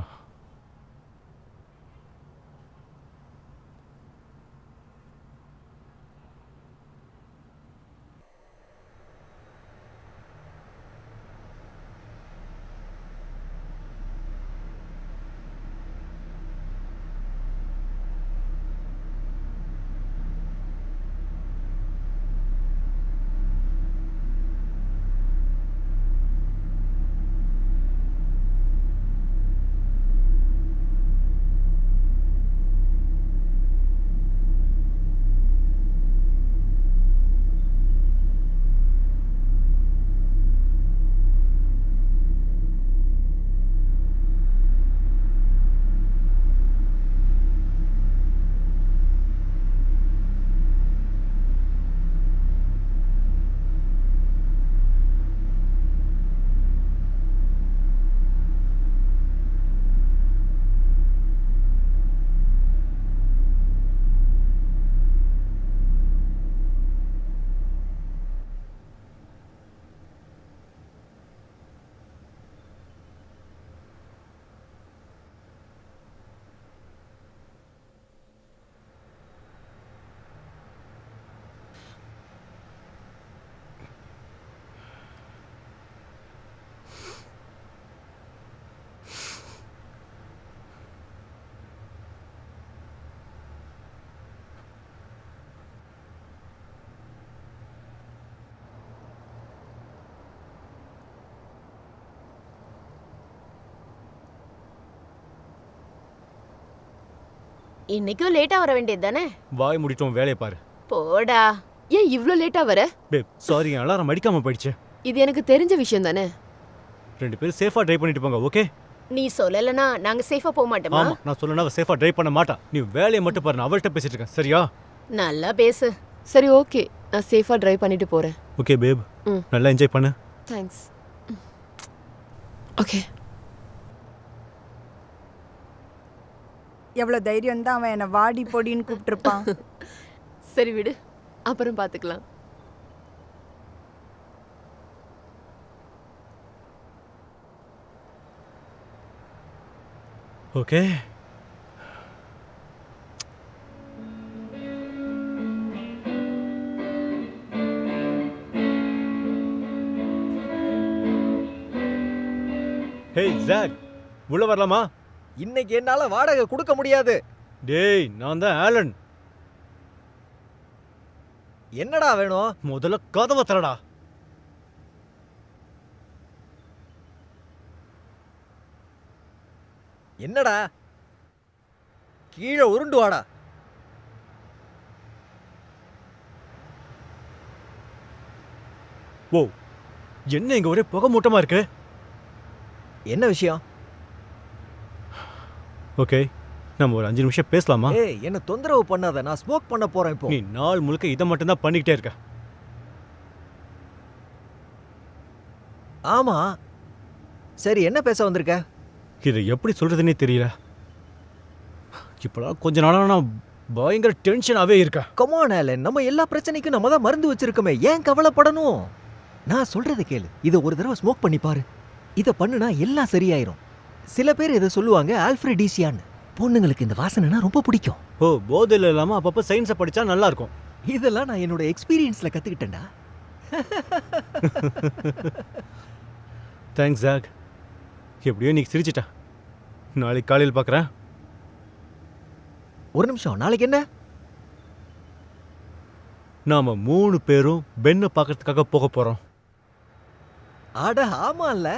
இன்னைக்கும் லேட்டா வர வேண்டியது தானே? வாய் முடிட்டோம், வேலையை பாரு. போடா. ஏன் இவ்ளோ லேட்டா வர? பேப் சாரி, அலாரம் அடிக்காம போயிடுச்சு. இது எனக்கு தெரிஞ்ச விஷயம் தானே. 2 பேரும் சேஃபாக ட்ரைவ் பண்ணிட்டு போங்க, ஓகே? நீ சொல்லலனா நாங்க சேஃபா போக மாட்டோமா? ஆமாம், நான் சொல்லணும் அவள் சேஃபாக ட்ரைவ் பண்ண மாட்டா. நீ வேலையை மட்டும் பாரு, நான் அவள்கிட்ட பேசிட்டு இருக்கேன், சரியா? நல்லா பேசு. சரி, ஓகே. நான் சேஃபா டிரைவ் பண்ணிட்டு போறேன். ஓகே பேப், ம். நல்லா என்ஜாய் பண்ணு. தேங்க்ஸ். ஓகே. எவ்வளோ தைரியம் தான் அவன் என்னை வாடி பொடின்னு கூப்பிட்டுருப்பான். சரி விடு, அப்புறம் பார்த்துக்கலாம். ஓகே. ஹேய் ஜாக், உள்ள வரலாமா? இன்னைக்கு என்னால வாடகை கொடுக்க முடியாது. டேய், நான் தான் ஆலன். என்னடா வேணும்? முதல்ல கதவை திறடா. என்னடா? கீழே உருண்டு வாடா. ஓ, என்ன இங்க ஒரே புகை மூட்டமா இருக்கு? என்ன விஷயம்? ஓகே, நம்ம ஒரு 5 நிமிஷம் பேசலாமா? ஏய், என்ன தொந்தரவு பண்ணாத, நான் ஸ்மோக் பண்ண போறேன் இப்போ. நீ நாள் முழுக்க இதை மட்டும் தான் பண்ணிக்கிட்டே இருக்க. ஆமா, சரி, என்ன பேச வந்திருக்க? இதை எப்படி சொல்றதுன்னே தெரியல. இப்போலாம் கொஞ்ச நாளா நான் பயங்கர டென்ஷனாவே இருக்கேன். கமான் ஆலன், நம்ம எல்லா பிரச்சனைக்கும் நம்ம தான் மருந்து வச்சிருக்கோமே, ஏன் கவலைப்படணும்? நான் சொல்றத கேளு, இதை ஒரு தடவை ஸ்மோக் பண்ணி பாரு. இதை பண்ணுனா எல்லாம் சரியாயிரும். சில பேர் இதை சொல்லுவாங்க ஆல்ஃப்ரெடீசியான்னு. பொண்ணுங்களுக்கு இந்த வாசனைனா ரொம்ப பிடிக்கும். ஓ, போதையில் இல்லாம அப்பப்போ சயின்ஸை படிச்சா நல்லா இருக்கும். இதெல்லாம் நான் என்னோட எக்ஸ்பீரியன்ஸ்ல கத்துக்கிட்டேன்டா. Thanks jack. எப்படியோ நீ சிரிச்சிட்ட. நாளைக்கு காலையில் பார்க்குறேன். ஒரு நிமிஷம், நாளைக்கு என்ன? நாம 3 பேரும் பெண்ணை பார்க்கறதுக்காக போக போறோம். அட ஆமால்ல.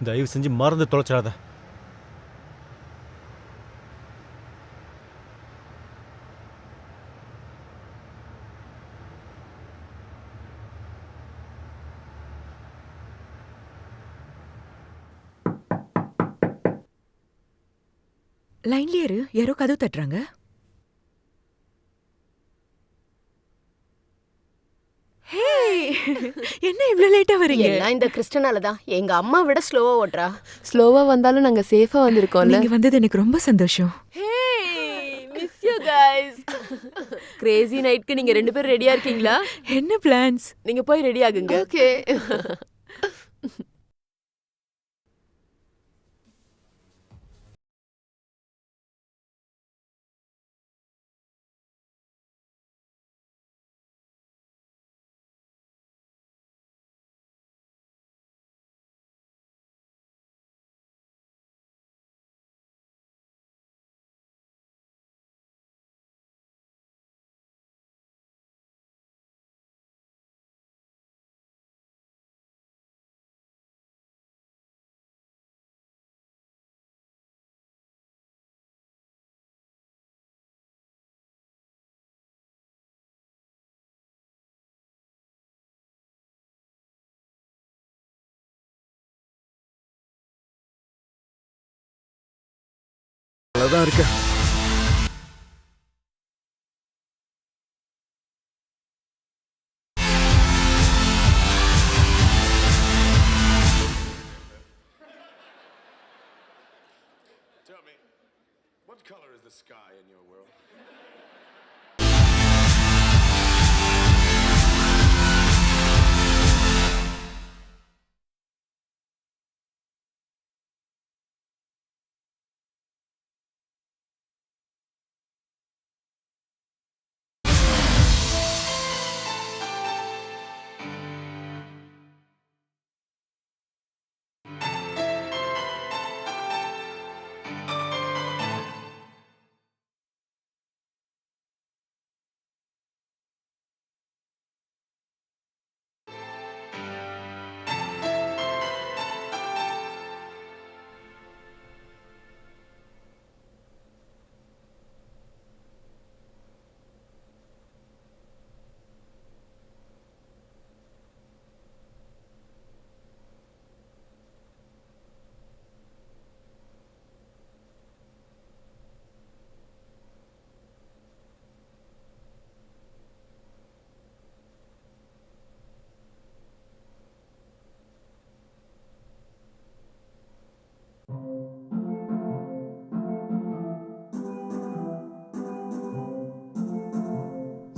தயவு செஞ்சு மறந்து தொலைச்சிடாத. லைன்லயே இரு, யாரோ கதவு தட்டுறாங்க. ஹே, என்ன இவ்ளோ லேட்டா வரீங்க? எல்லாம் இந்த கிறிஸ்டனால தான். எங்க அம்மா விட ஸ்லோவா ஓட்டுறா. ஸ்லோவா வந்தாலும் நாங்க சேஃபா வந்திருக்கோம்ல. நீங்க வந்தது எனக்கு ரொம்ப சந்தோஷம். Miss you guys. கிரேசி நைட்க்கு நீங்க 2 பேரும் ரெடியா இருக்கீங்களா? என்ன பிளான்ஸ்? நீங்க போய் ரெடி ஆகுங்க. ஓகே. தான் இருக்க. Tell me, what color is the sky in your world?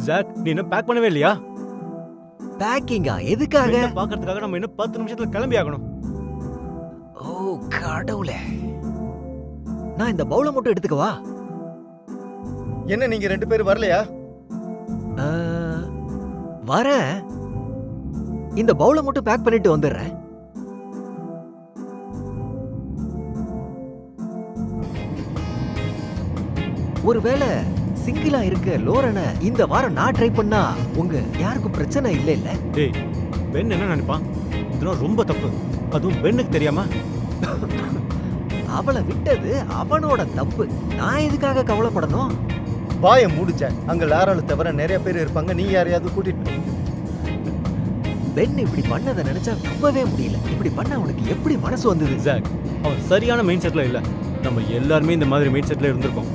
Jack, நீ இன்னும் பேக் பண்ணவே இல்லையா? பேக்கிங்கா? எதுக்காக? பெண்ணை பார்க்கறதுக்காக நம்ம இன்னும் 10 நிமிஷத்துல கிளம்பி ஆகணும். ஓ கடவுளே, நான் இந்த பவுலை மட்டும் எடுத்துக்கவா? என்ன நீங்க 2 பேரும் வரலையா? வரேன். இந்த பவுலை மட்டும் பேக் பண்ணிட்டு வந்துடுறேன். ஒருவேளை சிங்கிளா இருக்க லோரனை இந்த வாரம் நான் ட்ரை பண்ணா உங்க யாருக்கும் பிரச்சனை இல்ல இல்ல? டேய், பென் என்ன நினைப்பான்? இதெல்லாம் ரொம்ப தப்பு. அதுவும் பெண்ணுக்கு தெரியாம. அவளை விட்டது அவனோட தப்பு. நான் எதுக்காக கவலைப்படணும்? வாயை மூடிச்ச. அங்க லாரால தவிர நிறைய பேர் இருப்பாங்க. நீ யாரையாவது கூட்டிட்டு போ. பென் இப்படி பண்ணதை நினைச்சா நம்பவே முடியல. இப்படி பண்ண அவனுக்கு எப்படி மனசு வந்தது? ஜாக், அவன் சரியான மைண்ட் செட்ல இல்ல. நம்ம எல்லாருமே இந்த மாதிரி மைண்ட் செட்ல இருந்திருக்கோம்.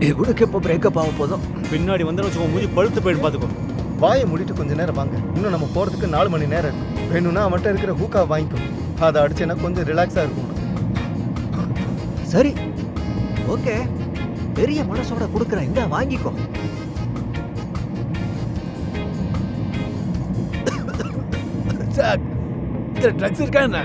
இவனுக்கு இப்போ பிரேக்கப் ஆக போதும். பின்னாடி வந்து வச்சுக்கோ, மூஞ்சி பழுத்து போயிட்டு பாத்துக்கோ. வாயை மூடிட்டு கொஞ்ச நேரம் வாங்க. இன்னும் நம்ம போறதுக்கு 4 மணி நேரம் இருக்கு. வேணும்னா அவன்கிட்ட இருக்கிற ஹூக்கா வாங்கிக்கோ. அதை அடிச்சேன்னா கொஞ்சம் ரிலாக்ஸா இருக்கும். சரி, ஓகே, பெரிய மனசோட கொடுக்குறேன், இந்த வாங்கிக்கோ. ஜாக், இதுல ட்ரக்ஸ் இருக்கா என்ன?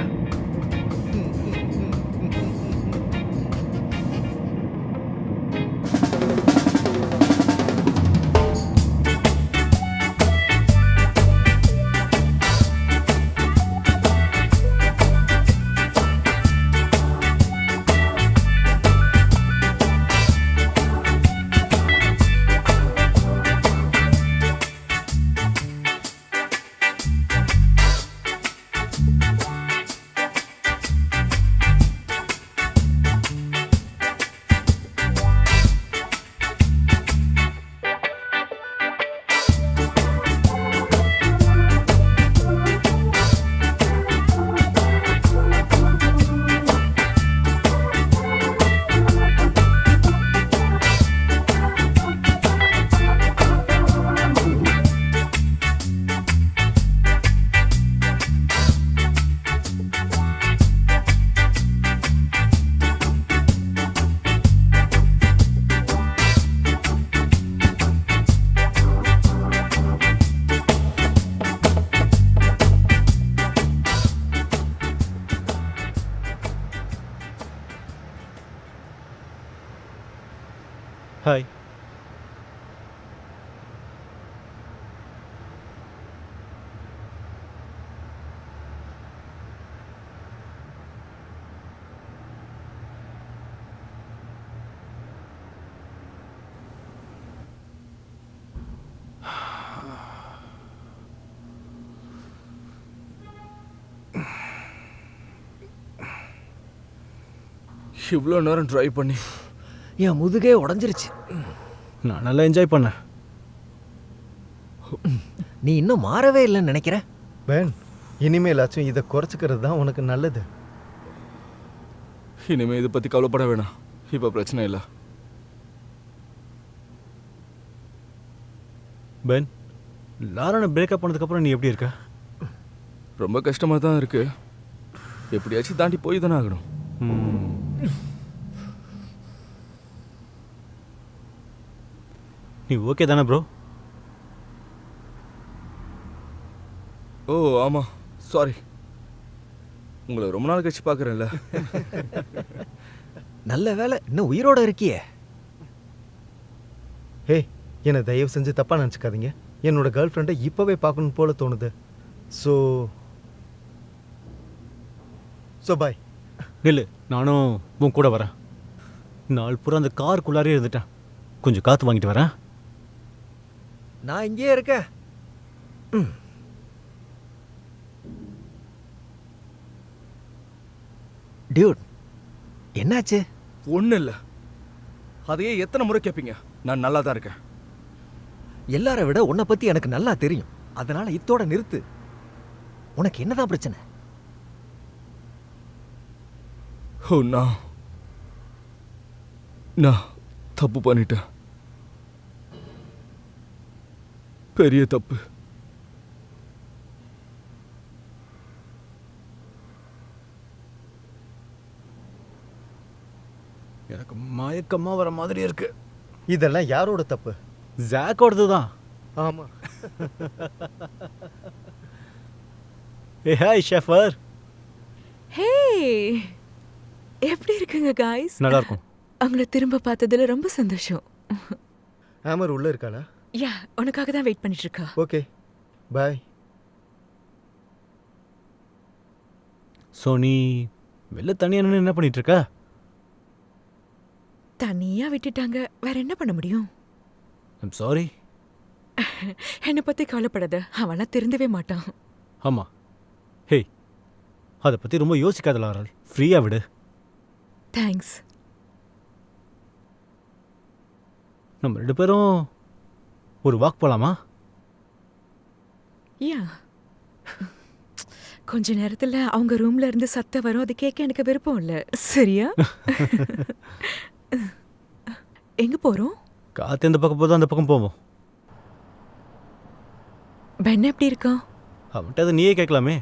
ஹாய். இவ்வளோ நேரம் ட்ரை பண்ணி என் முதுகே உடஞ்சிருச்சு. நான் நல்லா என்ஜாய் பண்ணேன். நீ இன்னும் மாறவே இல்லைன்னு நினைக்கிறேன். பென், இனிமேலாச்சும் இதை குறைச்சிக்கிறது தான் உனக்கு நல்லது. இனிமே இதை பத்தி கவலைப்பட வேணாம். இப்போ பிரச்சனை இல்லை. பென், லாரனை பிரேக்கப் பண்ணதுக்கப்புறம் நீ எப்படி இருக்க? ரொம்ப கஷ்டமாக தான் இருக்கு. எப்படியாச்சும் தாண்டி போய் தானே ஆகணும். நீ ஓகே தானே ப்ரோ? ஓ ஆமாம், சாரி. உங்களை ரொம்ப நாள் கழிச்சு பார்க்குறேன்ல. நல்ல வேலை இன்னும் உயிரோட இருக்கியே. ஹே, என்னை தயவு செஞ்சு தப்பாக நினச்சிக்காதீங்க. என்னோட கேர்ள் ஃப்ரெண்டை இப்போவே பார்க்கணும் போல தோணுது. So bye. நில்லு, நானும் உன் கூட வரேன். நாள் பூரா அந்த காருக்குள்ளாரே இருந்துட்டேன். கொஞ்சம் காற்று வாங்கிட்டு வரேன். நான் இங்கேயே இருக்கேன். டியூட், என்னாச்சு? ஒன்றும் இல்லை. அதையே எத்தனை முறை கேட்பீங்க? நான் நல்லா தான் இருக்கேன். எல்லாரை விட உன்னை பத்தி எனக்கு நல்லா தெரியும். அதனால இத்தோட நிறுத்து. உனக்கு என்னதான் பிரச்சனை? ஓ, நான் தப்பு பண்ணிட்டேன். பெரிய தப்பு. எனக்கு மயக்கமா வர மாதிரி இருக்கு. இதெல்லாம் யாரோட தப்பு? ஜாக்கோடது தான். ஆமாம். ஏ ஹாய் ஷெஃபர். ஹே, எப்படி இருக்குங்க காய்ஸ்? நல்லா இருக்கும். அவங்கள திரும்ப பார்த்ததுல ரொம்ப சந்தோஷம். ஹேமர் உள்ளே இருக்காளா? யா, உனக்காக தான் வெயிட் பண்ணிட்டு இருக்கா. ஓகே, பாய். ஸோ நீ வெளில தனியாக நின்று என்ன பண்ணிட்டு இருக்க? தனியா விட்டுட்டாங்க, வேற என்ன பண்ண முடியும்? I'm sorry. என்னை பத்தி கவலைப்படாத, அவனா திருந்தவே மாட்டான். ஆமாம். ஹே, அதை பற்றி ரொம்ப யோசிக்காத லாரல். ஃப்ரீயாக விடு. தேங்க்ஸ். நம்ம 2 பேரும் ஒரு வாக் போகலாமா? யா. கொஞ்ச நேரத்துல அவங்க ரூம்ல இருந்து சத்தம் வரும், அது கேட்க எனக்கு விருப்பம் இல்ல. சரியா? எங்க போறோம்? காற்று எந்த பக்கம் போதும் அந்த பக்கம் போவோம். பென் எப்படி இருக்கான்? அவன்கிட்ட அதை நீயே கேட்கலாமே.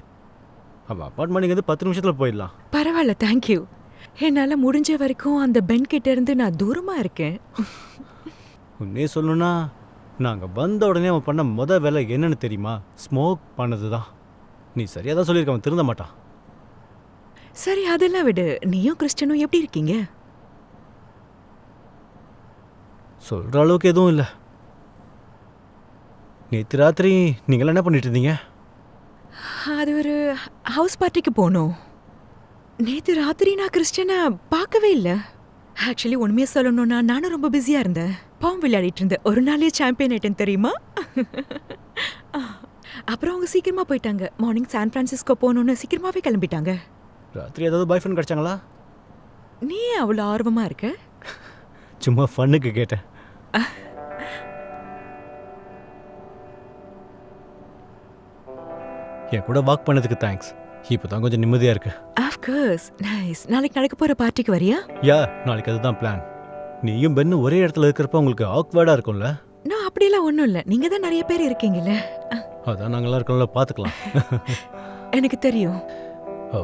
அவன் அப்பார்ட்மெண்ட்டுக்கு வந்து 10 நிமிஷத்தில் போயிடலாம். பரவாயில்ல, தேங்க்யூ. என்னால முடிஞ்ச வரைக்கும் அந்த பென் கிட்ட இருந்து நான் தூரமா இருக்கேன். உன்னே சொல்லணும்னா நாங்கள் வந்த உடனே அவன் பண்ண வேலை என்னன்னு தெரியுமா? ஸ்மோக் பண்ணது தான். நீ சரியாக தான் சொல்லியிருக்க, அவன் திருந்த மாட்டான். சரி, அதெல்லாம் விடு. நீயும் கிறிஸ்டனும் எப்படி இருக்கீங்க? சொல்கிற அளவுக்கு எதுவும் இல்லை. நேற்று ராத்திரி நீங்களாம் என்ன பண்ணிட்டு இருந்தீங்க? அது ஒரு ஹவுஸ் பார்ட்டிக்கு போனோம். நேத்து ராத்திரி நான் கிறிஸ்டனை பார்க்கவே இல்லை. ஆக்சுவலி உண்மையை சொல்லணும்னா நானும் ரொம்ப பிஸியா இருந்தேன். பாம் விளையாடிட்டு இருந்தேன். ஒரு நாளே சாம்பியன் ஆயிட்டேன் தெரியுமா? அப்புறம் அவங்க சீக்கிரமா போயிட்டாங்க. மார்னிங் சான் பிரான்சிஸ்கோ போகணுன்னு சீக்கிரமாவே கிளம்பிட்டாங்க. ராத்திரி ஏதாவது பாய் ஃப்ரெண்ட் கிடச்சாங்களா? நீ அவ்வளோ ஆர்வமா இருக்க? சும்மா ஃபன்னுக்கு கேட்டேன். என் கூட வாக் பண்ணதுக்கு தேங்க்ஸ். இப்போ தான் கொஞ்சம் நிம்மதியாக இருக்கு. Of course, nice. நாளைக்கு நடக்க போற பார்ட்டிக்கு வரியா? யா, நாளைக்கு அதுதான் பிளான். நீயும் பென்னு ஒரே இடத்துல இருக்கிறப்ப உங்களுக்கு ஆக்வர்டாக இருக்கும்ல? நான் அப்படியெல்லாம் ஒன்றும் இல்லை. நீங்க தான் நிறைய பேர் இருக்கீங்கல்ல. அதான் நாங்களாம் இருக்கோம்ல, பார்த்துக்கலாம். எனக்கு தெரியும். ஓ,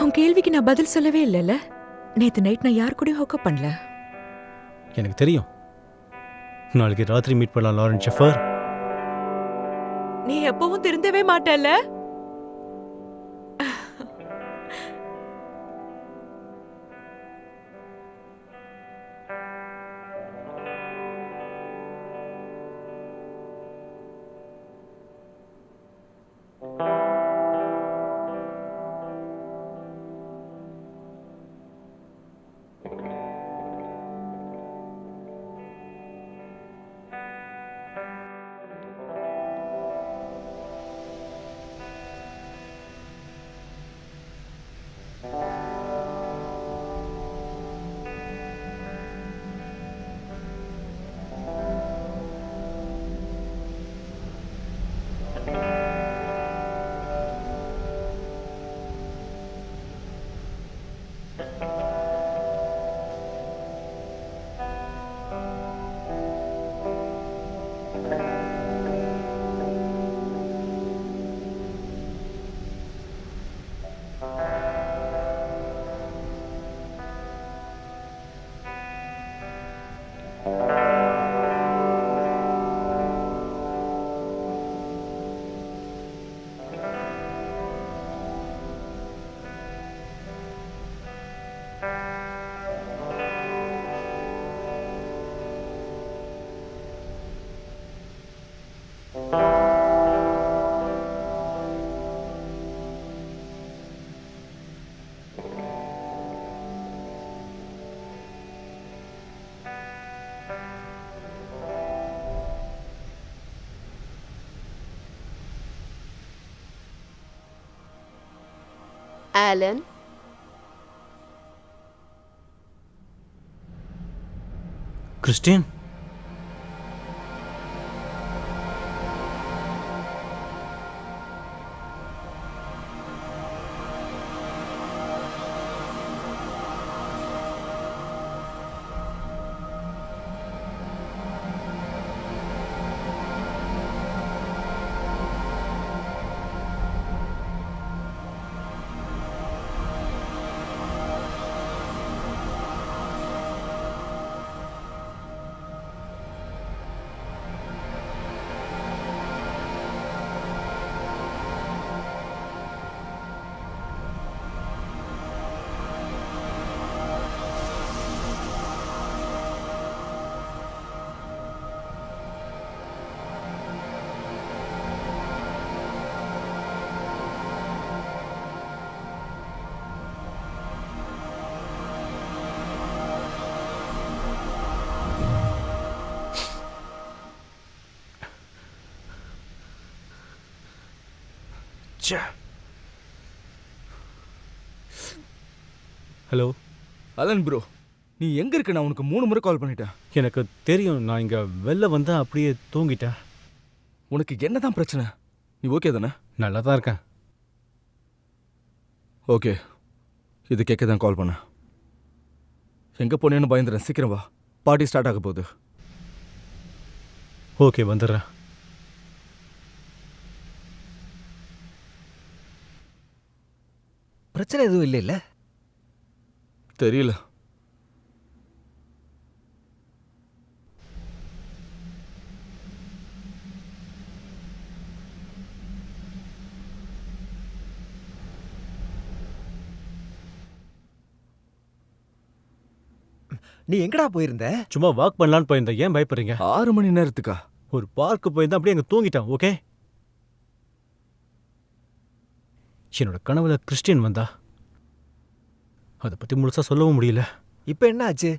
உன் கேள்விக்கு நான் பதில் சொல்லவே இல்லைல்ல. நேத்து நைட் நான் யார் கூடயும் ஹோக்கப் பண்ணல. எனக்கு தெரியும். நாளைக்கு ராத்திரி மீட் பண்ணலாம் லாரன்ஸ் ஷெஃபர். நீ எப்பவும் திருந்தவே மாட்டல்ல. Alan, Christine, hello. Alan bro, நீ எங்க இருக்க? நான் உனக்கு 3 முறை கால் பண்ணிட்டேன். எனக்கு தெரியும், நான் இங்கே வெளில வந்தேன், அப்படியே தூங்கிட்டேன். உனக்கு என்னதான் பிரச்சனை? நீ ஓகே தானே? நல்லா தான் இருக்கேன். ஓகே, இது கேட்க தான் கால் பண்ணேன். எங்கே போனேன்னு பயந்துறேன். சீக்கிரம் வா, பார்ட்டி ஸ்டார்ட் ஆக போகுது. ஓகே, வந்துடுறேன். பிரச்சனை எதுவும் இல்லை இல்ல? தெரியல. நீ எங்கடா போயிருந்த? சும்மா வாக் பண்ணலான்னு போயிருந்தேன். ஏன் பயப்படுறீங்க? 6 மணி நேரத்துக்கா? ஒரு பார்க்கு போயிருந்தேன், அப்படியே அங்கே தூங்கிட்டேன். ஓகே. என்னோட கனவுல கிறிஸ்டியன் வந்தா. அதை பற்றி முழுசா சொல்லவும் முடியல. இப்ப என்ன ஆச்சு?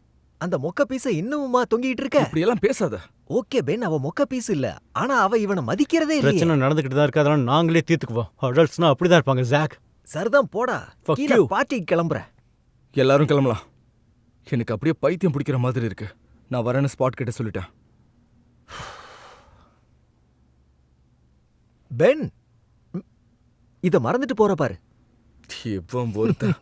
அந்த மொக்க பீஸ இன்னுமா தொங்கிட்டு இருக்க? இப்படியெல்லாம் பேசாத. ஓகே பென், அவ மொக்க பீஸ் இல்ல, ஆனா அவ இவனை மதிக்கிறதே இல்ல. பிரச்சனை நடந்துகிட்டு தான் இருக்கு, அதெல்லாம் நாங்களே தீர்த்துக்குவோம். அடல்ட்ஸ்னா அப்படிதான் இருப்பாங்க. ஜாக், சரிதான், போடா. Fuck கீழே you. பார்ட்டிக்கு கிளம்புறேன். எல்லாரும் கிளம்பலாம். எனக்கு அப்படியே பைத்தியம் பிடிக்கிற மாதிரி இருக்கு. நான் வரேன்னு ஸ்பாட் கிட்ட சொல்லிட்டேன். பென், இத மறந்துட்டு போற பாரு. இவன் ஒருத்தன்.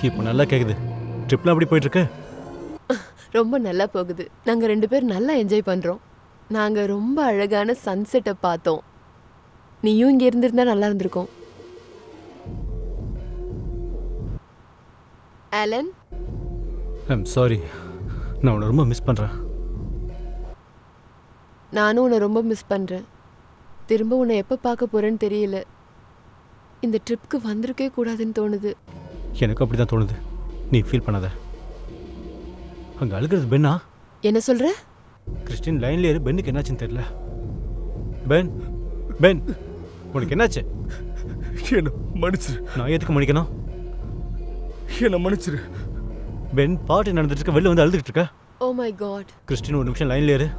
இப்போ நல்லா கேக்குது. ட்ரிப்லாம் எப்படி போயிட்டு இருக்கு? ரொம்ப நல்லா போகுது. நாங்க 2 பேரும் நல்லா என்ஜாய் பண்றோம். நாங்க ரொம்ப அழகான சன்செட்டை பார்த்தோம். நீயும் இங்க இருந்திருந்தா நல்லா இருந்திருக்கும். ஆலன், ஐம் சாரி, நான் உன்னை ரொம்ப மிஸ் பண்றேன். நானும் உன்னை ரொம்ப மிஸ் பண்றேன். திரும்ப உன்னை எப்போ பார்க்க போறேன்னு தெரியல. இந்த ட்ரிப்க்கு வந்திருக்கே கூடாதுன்னு தோணுது. எனக்கு அப்படி தான் தோணுது. நீ ஃபீல் பண்ணாத. அங்கே அழுகிறது பென்னா? என்ன சொல்ற? கிறிஸ்டின் லைன்ல ஏறு. பென்னுக்கு என்னாச்சுன்னு தெரியல. பென், பென், உனக்கு என்னாச்சு? என்ன மன்னிச்சிரு. நான் எதுக்கு மன்னிக்கணும்? என்ன மன்னிச்சிரு. பென், பார்ட்டி நடந்துட்டு இருக்க, வெளில வந்து அழுதுகிட்டு இருக்க. ஓ மை காட். கிறிஸ்டின், ஒரு நிமிஷம் லைன்ல ஏறு.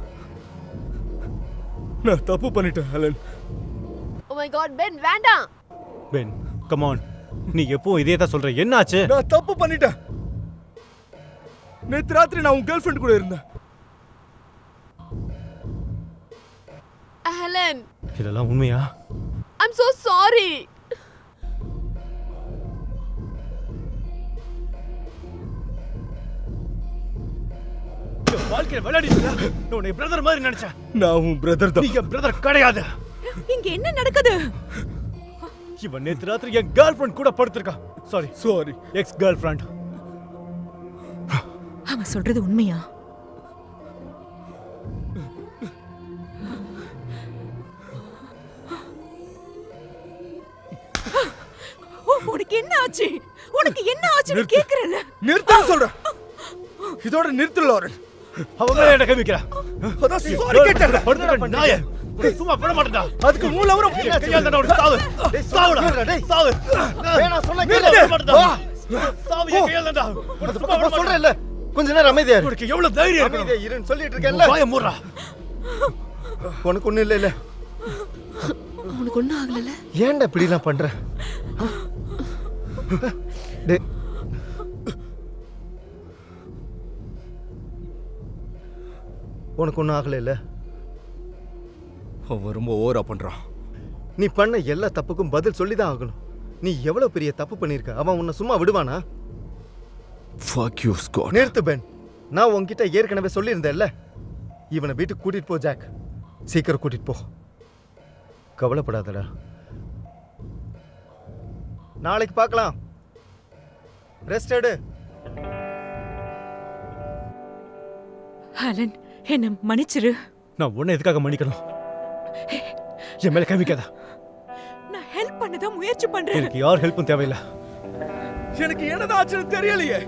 நான் தப்பு பண்ணிட்டேன் Alan. Oh my god Ben, வேண்டாம். Ben, come on. நீ எப்பவும் இதே தான் சொல்ற. என்னாச்சு? நான் தப்பு பண்ணிட்டேன். நேத்து ராத்திரி நான் உன் கேர்ள் ஃப்ரெண்ட் கூட இருந்தேன். ஆலன், இதெல்லாம் உண்மையா? I'm so sorry. வாழ்க்கையில விளையாடிட்டு நான் உன்னை பிரதர் மாதிரி நினைச்சேன். நான் உன் பிரதர் தான். நீ என் பிரதர் கிடையாது. இங்க என்ன நடக்குது? இவன் நேத்து ராத்திரி என் கேர்ள் ஃப்ரெண்ட் கூட படுத்திருக்கான். Sorry, ex girlfriend. அவன் சொல்றது உண்மையா? உனக்கு என்ன ஆச்சு? உனக்கு என்ன ஆச்சுன்னு கேக்குறேன்ல. நிறுத்து சொல்றேன். இதோட நிறுத்தல. அவன் மேல என்ன கமிக்கிறா? அதான் சாரி கேட்டேன். படுத்துடா நாயே. சும்மா விட மாட்டேன்டா. அதுக்கு மூல வரும். கையால தான ஒரு சாவு. சாவுடா. டேய் சாவு. வேணாம் சொன்னா நிறுத்து. கேளு. வா. சாவு என் கையால தான்டா. சும்மா விட சொல்றேன் இல்ல கொஞ்ச நேரம் அமைதியா இரு. உனக்கு எவ்வளவு தைரியம் இருக்கு? அமைதியா இருன்னு சொல்லிட்டு இருக்கேன்ல. வாயை மூடுடா. உனக்கு ஒண்ணும் இல்ல. உனக்கு ஒன்றும் ஆகலைல்ல? ஏன்டா இப்படிலாம் பண்ற? டேய் உனக்கு ஒன்றும் ஆகலை இல்லை? அவன் ரொம்ப ஓவரா பண்றான். நீ பண்ண எல்லா தப்புக்கும் பதில் சொல்லி தான் ஆகணும். நீ எவ்வளவு பெரிய தப்பு பண்ணியிருக்க. அவன் உன்னை சும்மா விடுவானா? Fuck you, Scott. நிறுத்து பென். நான் உன்கிட்ட ஏற்கனவே சொல்லியிருந்தேன்ல, இவனை வீட்டுக்கு கூட்டிட்டு போ ஜாக். சீக்கிரம் கூட்டிட்டு போ. கவலைப்படாதடா. நாளைக்கு பார்க்கலாம். ரெஸ்ட் எடு. ஆலன், என்ன மன்னிச்சிரு. நான் உன்னை எதுக்காக மன்னிக்கணும்? என் மேல கை வைக்காத. நான் ஹெல்ப் பண்ணதான் முயற்சி பண்றேன். எனக்கு யார் ஹெல்ப்பும் தேவையில்லை. எனக்கு என்னதான் ஆச்சுன்னு தெரியலையே.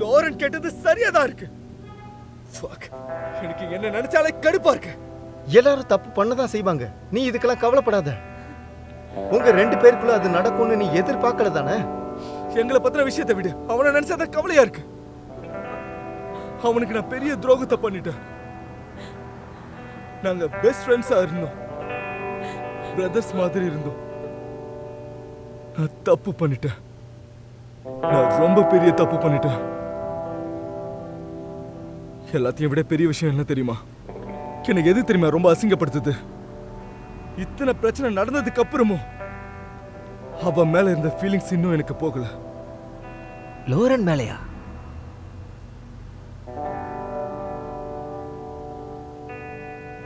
லோரன் கேட்டது சரியாதான் இருக்கு. Fuck. எனக்கு என்ன நினைச்சாலே கடுப்பா இருக்கு. எல்லாரும் தப்பு பண்ணதான் செய்வாங்க. நீ இதுக்கெல்லாம் கவலைப்படாத. உங்க 2 பேருக்குள்ள அது நடக்கும்னு நீ எதிர்பார்க்கல தானே? எங்களை பத்தின விஷயத்தை விடு. அவனை நினைச்சாதான் கவலையா இருக்கு. அவனுக்கு நான் பெரிய துரோகத்தை பண்ணிட்டேன். நாங்க பெஸ்ட் ஃப்ரெண்ட்ஸா இருந்தோம். பிரதர்ஸ் மாதிரி இருந்தோம். நான் தப்பு பண்ணிட்டேன். நான் ரொம்ப பெரிய தப்பு பண்ணிட்டேன். எல்லாத்தையும் விட பெரிய விஷயம் என்ன தெரியுமா? எனக்கு எது தெரியுமா ரொம்ப அசிங்கப்படுத்துது? இத்தனை பிரச்சனை நடந்ததுக்கு அப்புறமும் அவ மேல இருந்த ஃபீலிங்ஸ் இன்னும் எனக்கு போகல. லோரன் மேலையா?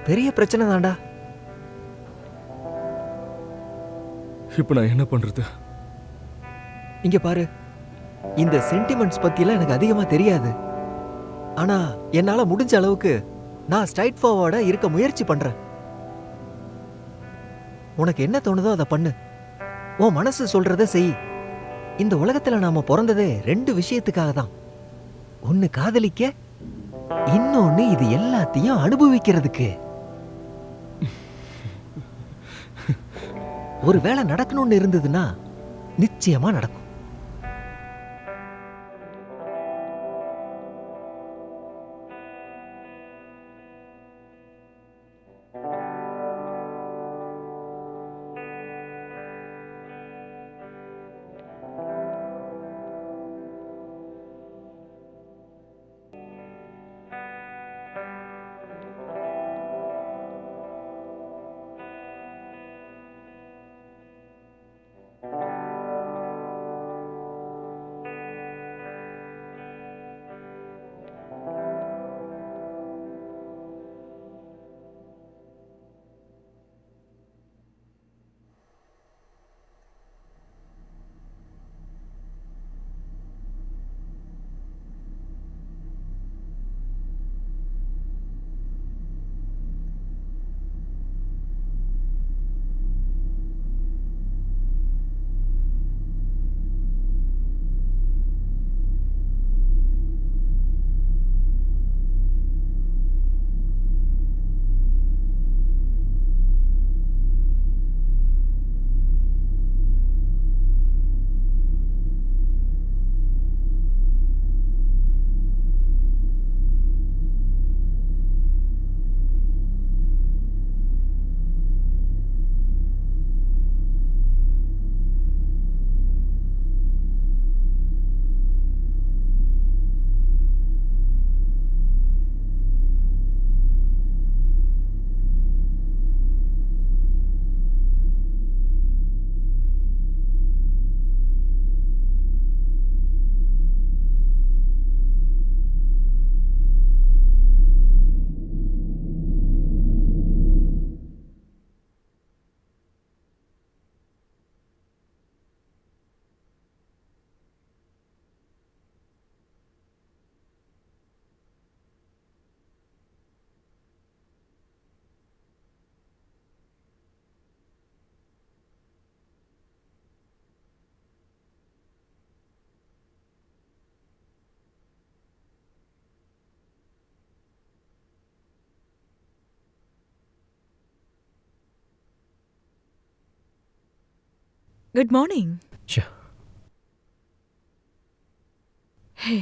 பெரிய பிரச்சனை தான்டா. இப்ப நான் என்ன பண்றது? இங்க பாரு, இந்த சென்டிமெண்ட்ஸ் பத்திலாம் எனக்கு அதிகமா தெரியாது. ஆனா என்னால முடிஞ்ச அளவுக்கு நான் ஸ்ட்ரைட் ஃபார்வர்டா இருக்க முயற்சி பண்றேன். உனக்கு என்ன தோணுதோ அதை பண்ணு. உன் மனசு சொல்றத செய். இந்த உலகத்துல நாம பிறந்ததே 2 விஷயத்துக்காக தான். ஒன்னு காதலிக்க, இன்னொன்னு இது எல்லாத்தையும் அனுபவிக்கிறதுக்கு. ஒரு வேளை நடக்கணும்னு இருந்ததுன்னா நிச்சயமா நடக்கும். Good morning. ச்சே. ஹே,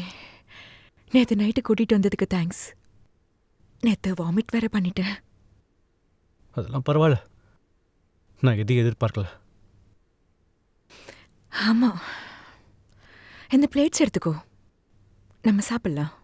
நேற்று நைட்டு கூட்டிட்டு வந்ததுக்கு தேங்க்ஸ். நேற்று வாமிட் வேற பண்ணிட்டேன். அதெல்லாம் பரவாயில்ல, நான் எதையும் எதிர்பார்க்கல. ஆமா, இந்த பிளேட்ஸ் எடுத்துக்கோ, நம்ம சாப்பிடலாம்.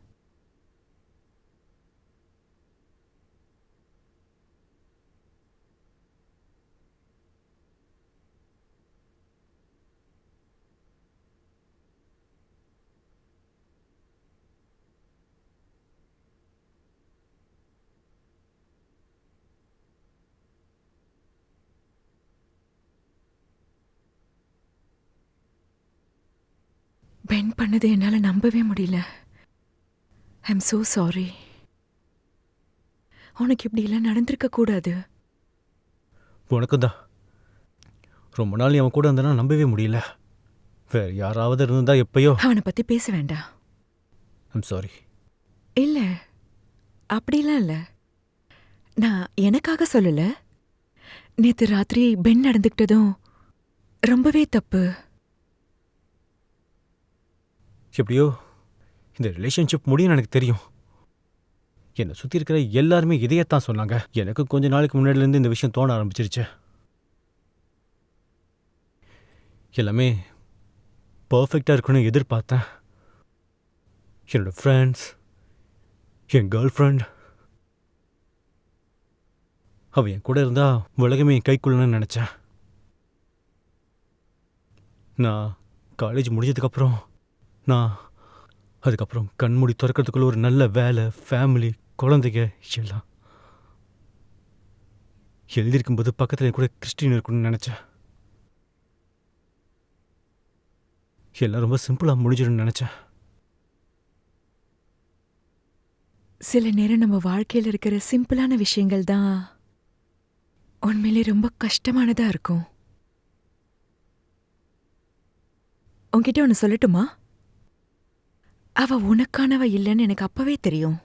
பென் பண்ணது என்னால நம்பவே முடியல. I'm so sorry. உனக்கு இப்படி எல்லாம் நடந்திருக்க கூடாது. உனக்கும் தான். ரொம்ப நாள் அவன் கூட இருந்தனா நம்பவே முடியல. வேற யாராவது இருந்தா எப்பயோ. அவனை பத்தி பேச வேண்டாம். I'm sorry. இல்ல, அப்படிலாம் இல்ல. நான் எனக்காக சொல்லல. நேத்து ராத்திரி பென் நடந்துக்கிட்டதும் ரொம்பவே தப்பு. எப்படியோ இந்த ரிலேஷன்ஷிப் முடியும்னு எனக்கு தெரியும். என்னை சுற்றி இருக்கிற எல்லாருமே இதையத்தான் சொன்னாங்க. எனக்கு கொஞ்ச நாளைக்கு முன்னாடிலேருந்து இந்த விஷயம் தோண ஆரம்பிச்சிருச்சு. எல்லாமே பர்ஃபெக்டாக இருக்குன்னு எதிர்பார்த்தேன். என்னோட ஃப்ரெண்ட்ஸ், என் கேர்ள் ஃப்ரெண்ட், அவள் என் கூட இருந்தா உலகமே என் கைக்குள்ளன்னு நினச்சேன். நான் காலேஜ் முடிஞ்சதுக்கப்புறம் அதுக்கப்புறம் கண்மூடி திறக்கிறதுக்குள்ள ஒரு நல்ல வேலை, ஃபேமிலி, குழந்தைங்க எல்லாம் எழுதியிருக்கும்போது பக்கத்தில் கூட கிறிஸ்டின் இருக்கணும்னு நினச்சேன். எல்லாம் ரொம்ப சிம்பிளாக முடிஞ்சிடும்னு நினச்சேன். சில நேரம் நம்ம வாழ்க்கையில் இருக்கிற சிம்பிளான விஷயங்கள் தான் உண்மையிலே ரொம்ப கஷ்டமானதா இருக்கும். உன்கிட்ட ஒன்று சொல்லட்டுமா? அவ உனக்கானவ இல்லைன்னு எனக்கு அப்பவே தெரியும்.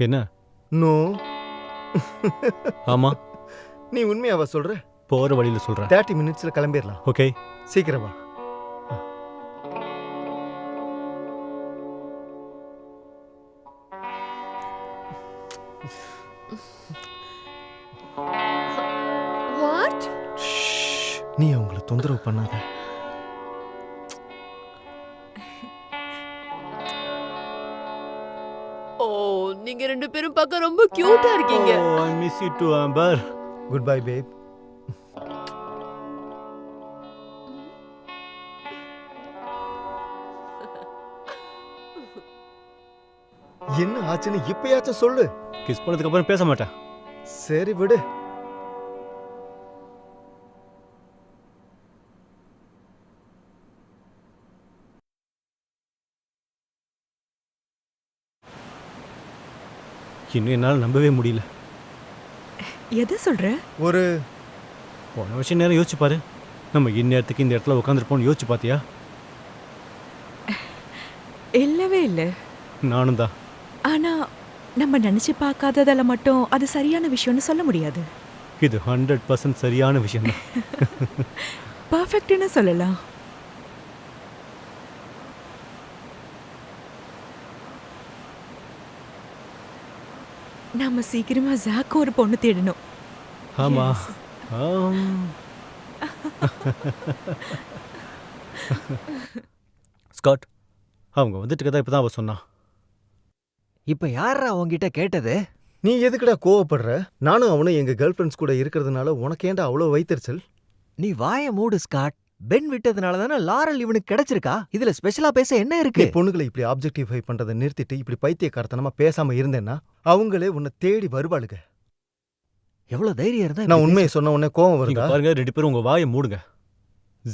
என்ன? நோ. ஆமா, நீ உண்மையாவா சொல்ற? போகிற வழியில் சொல்கிறேன். 30 மினிட்ஸ்ல கிளம்பிடலாம். ஓகே, சீக்கிரம் வா. What? நீ அவங்கள தொந்தரவு பண்ணாத. ஓ, நீங்க ரெண்டு பேரும் பார்க்க ரொம்ப கியூட்டா இருக்கீங்க. I miss you too Amber. Goodbye babe. என்ன ஆச்சுன்னு இப்பயாச்சும் சொல்லு. கிஸ் பண்ணதுக்கு அப்புறம் பேச மாட்டேன். சரி விடு. இன்னும் என்னால் நம்பவே முடியல. எதை சொல்ற? போன வருஷம் நேரம் யோசிச்சு பாரு. நம்ம இந்நேரத்துக்கு இந்த இடத்துல உட்காந்துருப்போம்னு யோசிச்சு பார்த்தியா? இல்லவே இல்லை. நானும் தான். ஆனா நம்ம நினைச்சு பார்க்காததால மட்டும் அது சரியான விஷயம்னு சொல்ல முடியாது. இது 100% சரியான விஷயம் தான். பர்ஃபெக்ட்னு சொல்லலாம். நாம சீக்கிரமா ஜாக்கு ஒரு பொண்ணு தேடணும். ஆமா. ஸ்காட், அவங்க வந்துட்டு கதா இப்பதான் அவ சொன்னா. இப்ப யாரா உன்கிட்ட கேட்டது? நீ எதுக்குடா கோவப்படுற? நானும் அவனும் எங்க கேர்ள் ஃப்ரெண்ட்ஸ் கூட இருக்கிறதுனால உனக்கு ஏன்டா அவ்வளோ வைத்தறிச்சல்? நீ வாய மூடு ஸ்காட். பென் விட்டதுனால தானே லாரல் இவனுக்கு கிடைச்சிருக்கா. இதுல ஸ்பெஷலா பேச என்ன நீ இருக்கு? பொண்ணுகளை இப்படி ஆப்ஜெக்டிஃபை பண்றதை நிறுத்திட்டு இப்படி பைத்தியக்காரத்தனமா பேசாம இருந்தேன்னா அவங்களே உன்னை தேடி வருவாளுங்க. எவ்வளவு தைரியம் இருந்தா நான் இப்படி உண்மையை சொன்ன உடனே கோவம் இங்க வருதா? பாருங்க, 2 பேரும் உங்க வாயை மூடுங்க.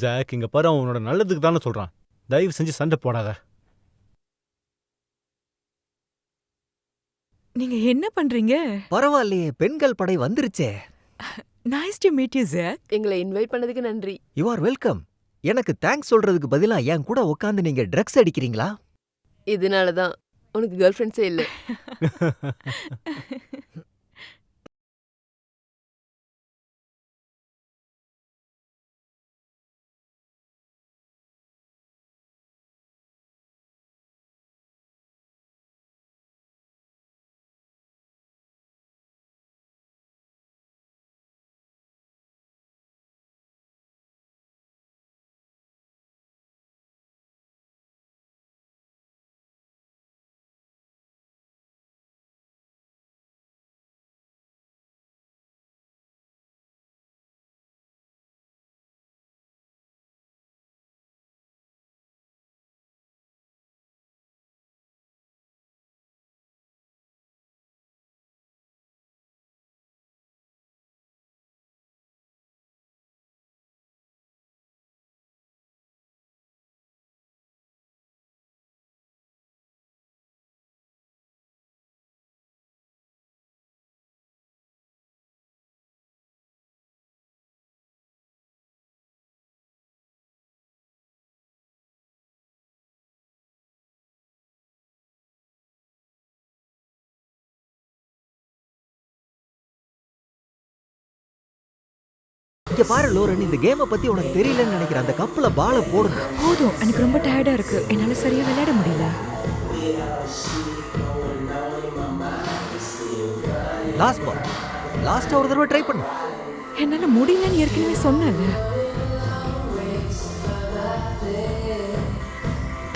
ஜாக், இங்க பாரு, அவனோட நல்லதுக்கு தானே சொல்றான். தயவு செஞ்சு சண்டை போடாத. நீங்க என்ன பண்றீங்க? பரவாயில்லையே, பெண்கள் படை வந்துருச்சே. Nice to meet you Jack. எங்களை இன்வைட் பண்ணதுக்கு நன்றி. You are welcome. எனக்கு தேங்க்ஸ் சொல்றதுக்கு பதிலா என் கூட உட்காந்து நீங்க ட்ரக்ஸ் அடிக்கிறீங்களா? இதனால தான் உனக்கு கேர்ள் ஃப்ரெண்ட்ஸே இல்லை. இங்க பாரு லோரன், இந்த கேமை பத்தி உனக்கு தெரியலன்னு நினைக்கிறேன். அந்த கப்புல பால போடுங்க. போதும், எனக்கு ரொம்ப டயர்டா இருக்கு. என்னால சரியா விளையாட முடியல. Last ball. லாஸ்டா ஒரு தடவை ட்ரை பண்ணு. என்னால முடியலன்னு ஏற்கனவே சொன்னேன்ல.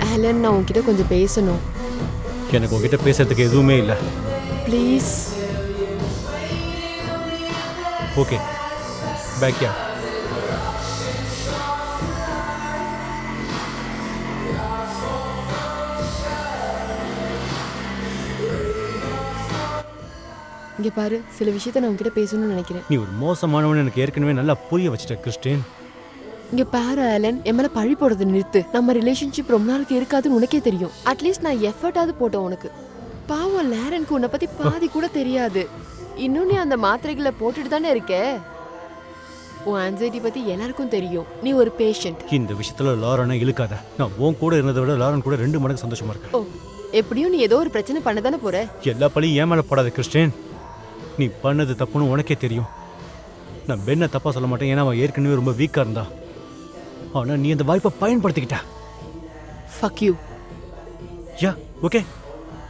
ஆலன், நான் உன்கிட்ட கொஞ்சம் பேசணும். எனக்கு உங்ககிட்ட பேசுறதுக்கு எதுவுமே இல்லை. ப்ளீஸ். ஓகே, பேக்யா. இங்க பாரு, சில விஷயத்த நான் உன்கிட்ட பேசணும்னு நினைக்கிறேன். நீ ஒரு மோசமானவன் எனக்கு ஏற்கனவே நல்லா புரிய வச்சிட்ட கிறிஸ்டின். இங்க பாரு ஆலன், என் மேல பழி போடுறது நிறுத்து. நம்ம ரிலேஷன்ஷிப் ரொம்ப நாளுக்கு இருக்காதுன்னு உனக்கே தெரியும். அட்லீஸ்ட் நான் எஃபர்ட்டாவது போட்டேன் உனக்கு. பாவம் லாரனுக்கு உன்னை பத்தி பாதி கூட தெரியாது. இன்னும் நீ அந்த மாத்திரைகளை போட்டுட்டு தானே இருக்க. உன் ஆன்சைட்டி பத்தி எல்லாருக்கும் தெரியும். நீ ஒரு பேஷண்ட். இந்த விஷயத்துல லாரனை இழுக்காத. நான் உன் கூட இருந்ததை விட லாரன் கூட 2 மடங்கு சந்தோஷமா இருக்கேன். ஓ, எப்படியும் நீ ஏதோ ஒரு பிரச்சனை பண்ண தானே போற. எல்லா பழியும் ஏன் மேல போடாத கிறிஸ்டின். நீ பண்ணது தப்புன்னு உனக்கே தெரியும். நான் பென்னை தப்பா சொல்ல மாட்டேன், ஏன்னா அவன் ஏற்கனவே ரொம்ப வீக்கா இருந்தா. ஆனா நீ அந்த வாய்ப்பை பயன்படுத்திக்கிட்ட. Fuck you. Yeah, okay.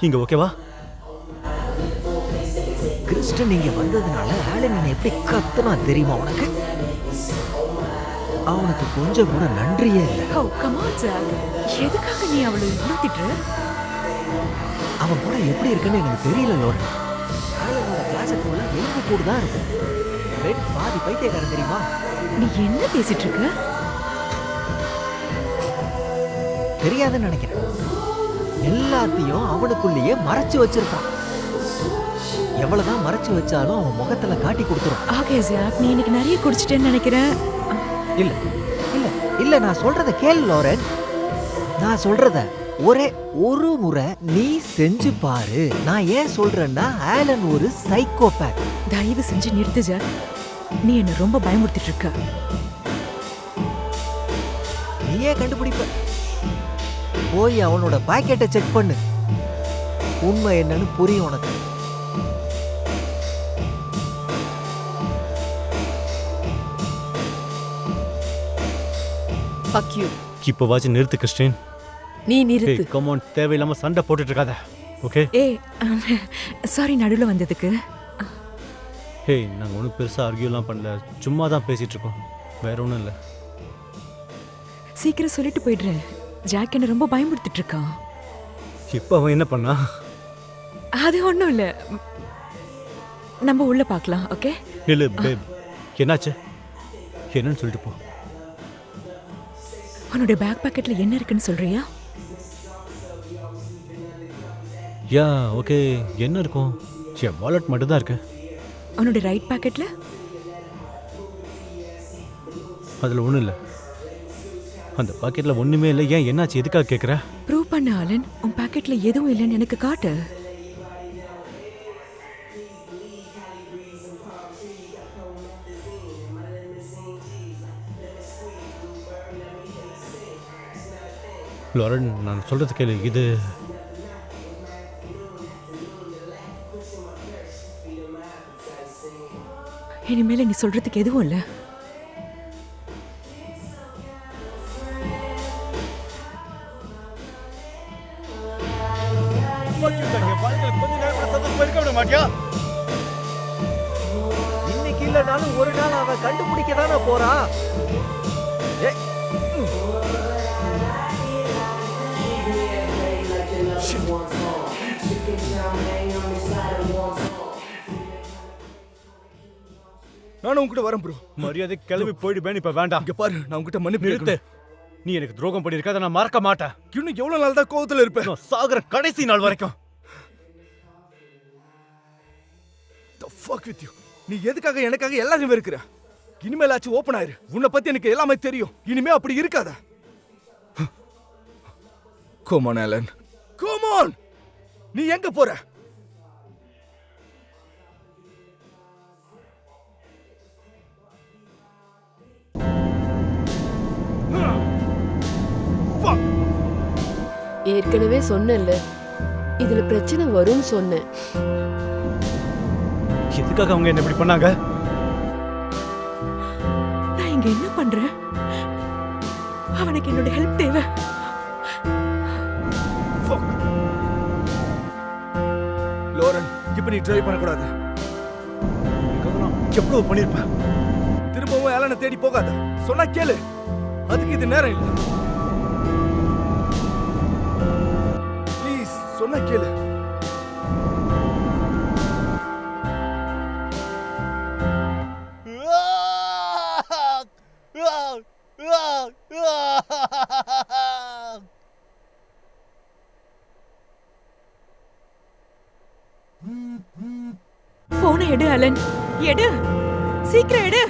இங்க ஓகேவா? கிறிஸ்டன் இங்க வந்ததுனால ஆலன் என்ன எப்படி கத்துனா தெரியுமா உனக்கு? அவனுக்கு கொஞ்சம் கூட நன்றியே இல்லை. ஓ கம் ஆன் ஜாக். எதுக்காக நீ அவளை இழுத்திட்டு? அவன் கூட எப்படி இருக்குன்னு எனக்கு தெரியல லோரன். ஆலனோட கிளாஸுக்கு உள்ள எலும்பு கூடு தான் இருக்கும். பென் பாதி பைத்தியக்காரன் தெரியுமா? நீ என்ன பேசிட்டு இருக்க? தெரியாதுன்னு நினைக்கிறேன். எல்லாத்தையும் அவனுக்குள்ளேயே மறைச்சு வச்சிருக்கான். எவ்வளவுதான் மறைச்சு வச்சாலும் அவன் முகத்துல காட்டி கொடுத்துரும். ஆகே ஜாக், நீ இன்னைக்கு நிறைய குடிச்சிட்டேன்னு நினைக்கிறேன். இல்ல இல்ல இல்ல, நான் சொல்றத கேளு லோரன். நான் சொல்றத ஒரே ஒரு முறை நீ செஞ்சு பாரு. நான் ஏன் சொல்றேன்னா ஆலன் ஒரு சைக்கோபேத். தயவு செஞ்சு நிறுத்து ஜாக். நீ என்ன ரொம்ப பயமுறுத்திட்டு இருக்க. நீயே கண்டுபிடிப்ப. போய் அவனோட பாக்கெட்டை செக் பண்ணு. உண்மை என்னன்னு புரியும் உனக்கு. Fuck you. இப்போவாச்சும் நிறுத்து கிறிஸ்டின். நீ நிறுத்து. கம் ஆன், தேவையில்லாம சண்டை போட்டுட்டு இருக்காத. ஓகே? ஏய், சாரி நடுவுல வந்ததுக்கு. ஹேய், நாங்க ஒன்றும் பெருசா ஆர்கியூலாம் பண்ணல, சும்மா தான் பேசிட்டு இருக்கோம், வேற ஒன்றும் இல்லை. சீக்கிரம் சொல்லிட்டு போயிடுறேன். ஜாக் என்ன ரொம்ப பயமுறுத்திட்டு இருக்கான். இப்போ அவன் என்ன பண்ணா? அது ஒன்றும் இல்லை. நம்ம உள்ள பார்க்கலாம், ஓகே? நில்லு பேப், என்னாச்சு? என்னன்னு சொல்லிட்டு போ. உன்னோட பேக் பாக்கெட்ல என்ன இருக்குன்னு சொல்றியா? யா ஓகே, என்ன இருக்கும்? என் வாலெட் மட்டும் தான் இருக்கு. உன்னோட ரைட் பாக்கெட்ல? அதில் ஒன்றும் இல்லை. அந்த பாக்கெட்டில் ஒன்றுமே இல்லை. ஏன் என்னாச்சு? எதுக்காக கேட்குற? ப்ரூவ் பண்ண ஆலன், உன் பாக்கெட்ல எதுவும் இல்லைன்னு எனக்கு காட்டு. லாரன், நான் சொல்றது கேளு. இது இனிமேல நீ சொல்றதுக்கு எதுவும் இல்லை. இன்னைக்கு இல்லைனாலும் ஒரு நாள் அவன் கண்டுபிடிக்க தானே போறா. ஏய், நானும் உங்ககிட்ட வரேன் ப்ரோ. மரியாதை கிளம்பி போயிடுவேன். இப்ப வேண்டாம். இங்க பாரு, நான் உங்ககிட்ட மன்னிப்பு நிறுத்து. நீ எனக்கு துரோகம் பண்ணியிருக்க, அதை நான் மறக்க மாட்டேன். இன்னும் எவ்வளவு நாள் தான் கோவத்துல இருப்பேன்? நான் சாகுற கடைசி நாள் வரைக்கும். The fuck with you. நீ எதுக்காக எனக்காக எல்லாரையும் வெறுக்கிற? இனிமேலாச்சும் ஓப்பன் ஆயிரு. உன்னை பத்தி எனக்கு எல்லாமே தெரியும். இனிமே அப்படி இருக்காத. Come on, Alan. Come on. நீ எங்க போற? ஏற்கனவே சொன்னேன்ல, இதுல பிரச்சனை வரும்னு சொன்னேன். எதுக்காக அவங்க என்ன இப்படி பண்ணாங்க? நான் இங்க என்ன பண்றேன்? அவனுக்கு என்னோட ஹெல்ப் தேவை. லோரன், இப்ப நீ ட்ரை பண்ணக்கூடாது. எவ்வளவு பண்ணிருப்பேன். திரும்பவும் ஏலனை தேடி போகாத. சொன்னா கேளு. அதுக்கு இது நேரம் இல்லை. ப்ளீஸ் சொன்னா கேளு. போனை எடு அலன், எடு, சீக்கிரம் எடு.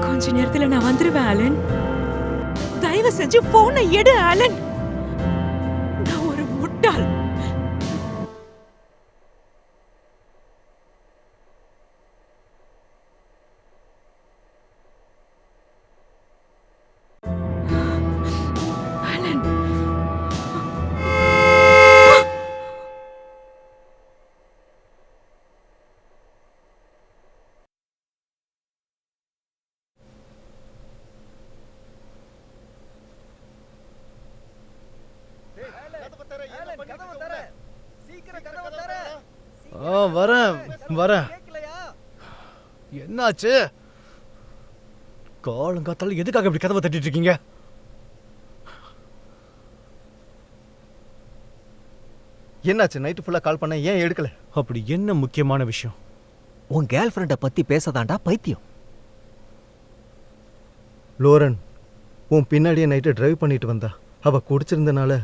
கொஞ்ச நேரத்துல நான் வந்துருவேன் அலன். தயவு செஞ்சு போனை எடு அலன். நான் ஒரு முட்டாள். அலன், வரேன். என்னாச்சு? காலங்காத்தால எதுக்காக இப்படி கதவை தட்டிட்டு இருக்கீங்க? என்னாச்சு? நைட்டு ஃபுல்லா கால் பண்ண ஏன் எடுக்கல? அப்படி என்ன முக்கியமான விஷயம்? உன் கேர்ள் ஃப்ரெண்டை பத்தி பேசதாண்டா பைத்தியம். லோரன் உன் பின்னாடியே நைட்டு டிரைவ் பண்ணிட்டு வந்தா. அவ குடிச்சிருந்தனால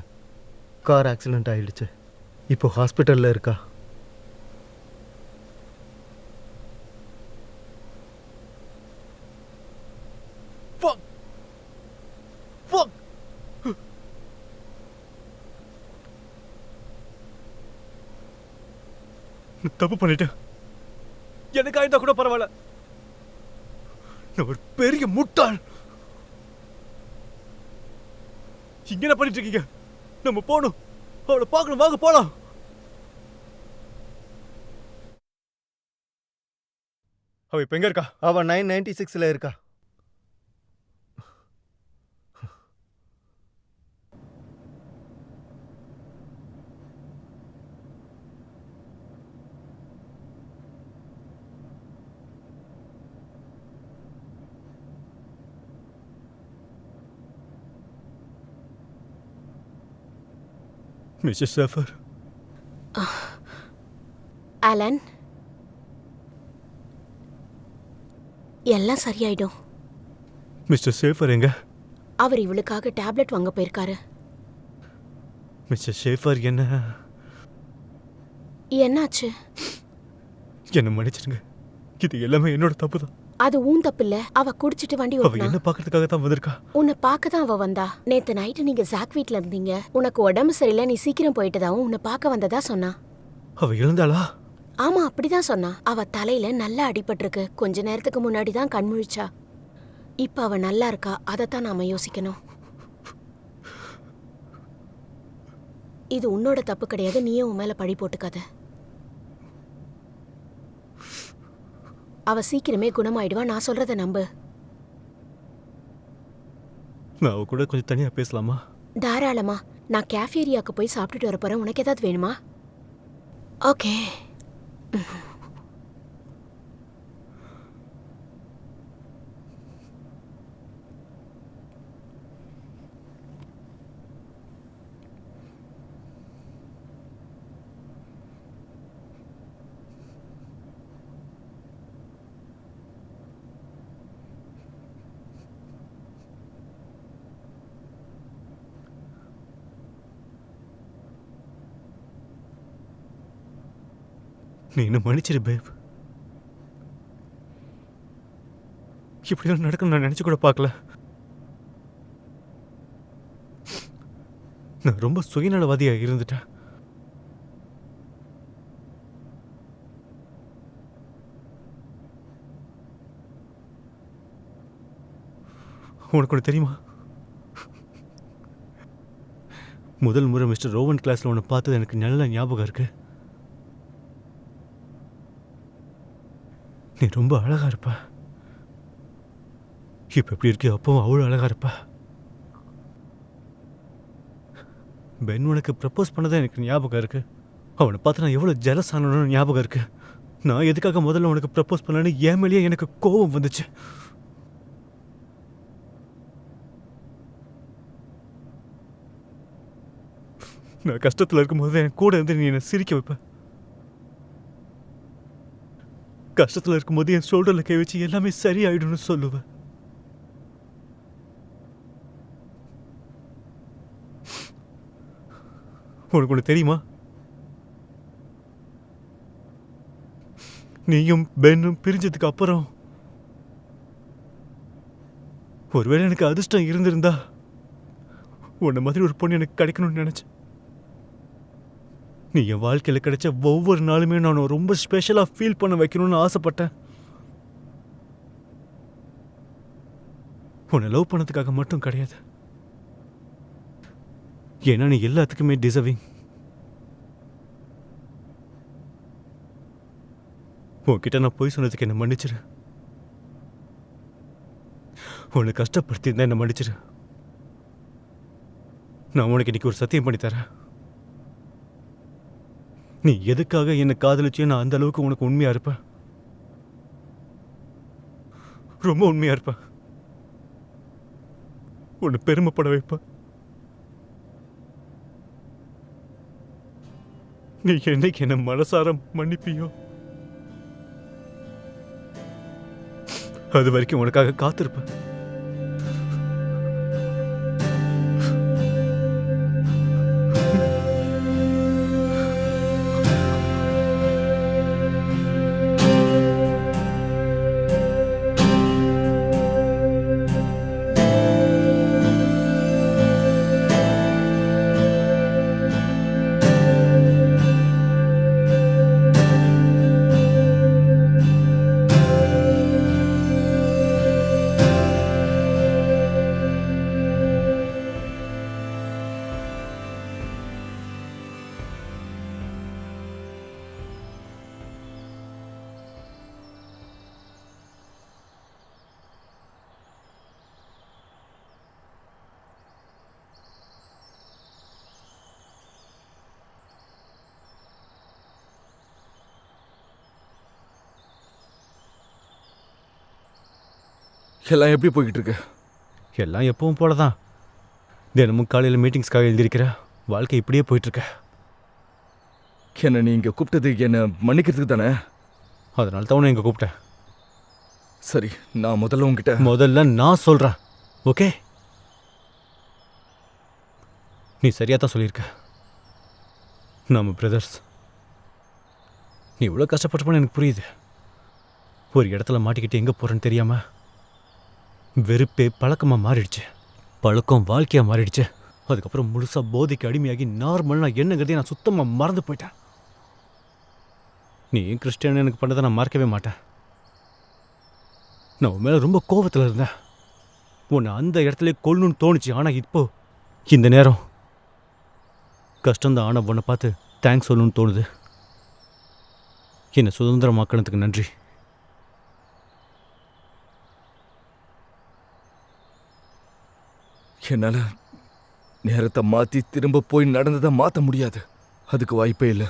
கார் ஆக்சிடென்ட் ஆயிடுச்சு. இப்போ ஹாஸ்பிட்டல்ல இருக்கா. தப்பு பண்ணிட்டேன். எனக்கு ஆயிருந்தா கூட பரவாயில்ல. நான் ஒரு பெரிய முட்டாள். இங்க என்ன பண்ணிட்டு இருக்கீங்க? நம்ம போகணும். அவளை பார்க்கணும். வாங்க போலாம். அவ இப்ப எங்க இருக்கா? அவ 996ல இருக்கா. மிஸ்டர் ஷேஃபர், ஆலன், எல்லாம் சரியாயிடும். மிஸ்டர் ஷேஃபர் எங்க? அவர் இவளுக்காக டேப்லெட் வாங்க போயிருக்காரு. மிஸ்டர் ஷேஃபர் என்னாச்சு? என்ன மன்னிச்சிடுங்க. இது எல்லாமே என்னோட தப்பு தான். அது ஊன் தப்பு இல்ல. அவ குடிச்சிட்டு வண்டி அவ ஓட்டினா. என்ன பார்க்கறதுக்காக தான் வந்திருக்கா. உன்னை பார்க்க தான் அவ வந்தா. நேத்து நைட்டு நீங்க ஜாக் வீட்ல இருந்தீங்க. உனக்கு உடம்பு சரியில்லை, நீ சீக்கிரம் போயிட்டதாவும் உன்னை பார்க்க வந்ததா சொன்னா. அவ இருந்தாளா? ஆமா, அப்படிதான் சொன்னா. அவ தலையில நல்லா அடிபட்டிருக்கு. கொஞ்ச நேரத்துக்கு முன்னாடி தான் கண் முழிச்சா. இப்ப அவ நல்லா இருக்கா. அதைத்தான் நாம யோசிக்கணும். இது உன்னோட தப்பு கிடையாது. நீயே உன் மேல பழி போட்டுக்காத. அவ சீக்கிரமே குணமாயிடுவா. நான் சொல்றத நம்பு. நான் அவ கூட கொஞ்சம் தனியா பேசலாமா? தாராளமா. நான் கேஃபேரியாக்கு போய் சாப்பிட்டுட்டு வர போறேன். உனக்கு ஏதாவது வேணுமா? ஓகே. நீ என்ன மன்னிச்சிரு பேப். இப்படிலாம் நடக்கும் நான் நினைச்சு கூட பார்க்கல. நான் ரொம்ப சுயநலவாதியா இருந்துட்டேன். உனக்கு ஒன்று தெரியுமா? முதல் முறை மிஸ்டர் ரோவன் கிளாஸ்ல உன்னை பார்த்தது எனக்கு நல்ல ஞாபகம் இருக்கு. நீ ரொம்ப அழகா இருப்ப. இப்ப எப்படி இருக்கியோ அப்பவும் அவ்வளோ அழகா இருப்ப. பென் உனக்கு ப்ரப்போஸ் பண்ணதான் எனக்கு ஞாபகம் இருக்கு. அவனை பார்த்து நான் எவ்வளோ ஜெலஸ் ஆனோன்னு ஞாபகம் இருக்கு. நான் எதுக்காக முதல்ல உனக்கு ப்ரப்போஸ் பண்ணேன்னு என் மேலேயே எனக்கு கோபம் வந்துச்சு. நான் கஷ்டத்தில் இருக்கும்போது என் கூட இருந்து நீ என்னை சிரிக்க வைப்ப. கஷ்டத்தில் இருக்கும்போது என் ஷோல்டரில் கை வச்சு எல்லாமே சரியாயிடும்னு சொல்லுவேன். உனக்கு ஒன்று தெரியுமா? நீயும் பென்னும் பிரிஞ்சதுக்கு அப்புறம் ஒருவேளை எனக்கு அதிர்ஷ்டம் இருந்திருந்தா உன்னை மாதிரி ஒரு பொண்ணு எனக்கு கிடைக்கணும்னு நினைச்சேன். நீ என் வாழ்க்கையில் கிடைச்ச ஒவ்வொரு நாளுமே நான் ரொம்ப ஸ்பெஷலாக ஃபீல் பண்ண வைக்கணும்னு ஆசைப்பட்டேன். உன்னை லவ் பண்ணதுக்காக மட்டும் கிடையாது. ஏன்னா நீ எல்லாத்துக்குமே டிசர்விங். உன்கிட்ட நான் போய் சொன்னதுக்கு என்ன மன்னிச்சிரு. உன்னை கஷ்டப்படுத்தியிருந்தா என்ன மன்னிச்சிரு. நான் உனக்கு இன்னைக்கு ஒரு சத்தியம் பண்ணி தரேன். நீ எதுக்காக என்னை காதலிச்சியோ நான் அந்த அளவுக்கு உனக்கு உண்மையா இருப்பேன். ரொம்ப உண்மையா இருப்பேன். உன்னை பெருமைப்பட வைப்பேன். நீ என்னைக்கு என்ன மனசார மன்னிப்பியோ அது வரைக்கும் உனக்காக காத்திருப்பேன். எல்லாம் எப்படி போய்கிட்டு இருக்கு? எல்லாம் எப்பவும் போல தான். தினமும் காலையில் மீட்டிங்ஸ்க்காக எழுதியிருக்கிற. வாழ்க்கை இப்படியே போயிட்டுருக்க. என்ன நீ இங்க கூப்பிட்டது என்ன மன்னிக்கிறதுக்கு தானே? அதனால தான் உன்னை இங்கே கூப்பிட்டேன். சரி, நான் முதல்ல உங்ககிட்ட முதல்ல நான் சொல்கிறேன், ஓகே? நீ சரியாக தான் சொல்லியிருக்க. நம்ம பிரதர்ஸ். நீ இவ்வளோ கஷ்டப்பட்டுப்போன்னு எனக்கு புரியுது. ஒரு இடத்துல மாட்டிக்கிட்டு எங்கே போகிறேன்னு தெரியாமல் வெறுப்பே பழக்கமாக மாறிடுச்சு. பழக்கம் வாழ்க்கையாக மாறிடுச்சு. அதுக்கப்புறம் முழுசாக போதைக்கு அடிமையாகி நார்மல் நான் என்னங்கிறதே நான் சுத்தமாக மறந்து போயிட்டேன். நீ கிறிஸ்டியன் எனக்கு பண்ணதை நான் மறக்கவே மாட்டேன். நான் உன் மேலே ரொம்ப கோபத்தில் இருந்தேன். உன்னை அந்த இடத்துல கொல்லணும்னு தோணுச்சு. ஆனால் இப்போ இந்த நேரம் கஷ்டம்தான். ஆனால் உன்னை பார்த்து தேங்க்ஸ் சொல்லணும்னு தோணுது. என்னை சுதந்திரமாக்கினதுக்கு நன்றி. என்னால நேரத்தை மாத்தி திரும்ப போய் நடந்ததை மாத்த முடியாது. அதுக்கு வாய்ப்பே இல்லை.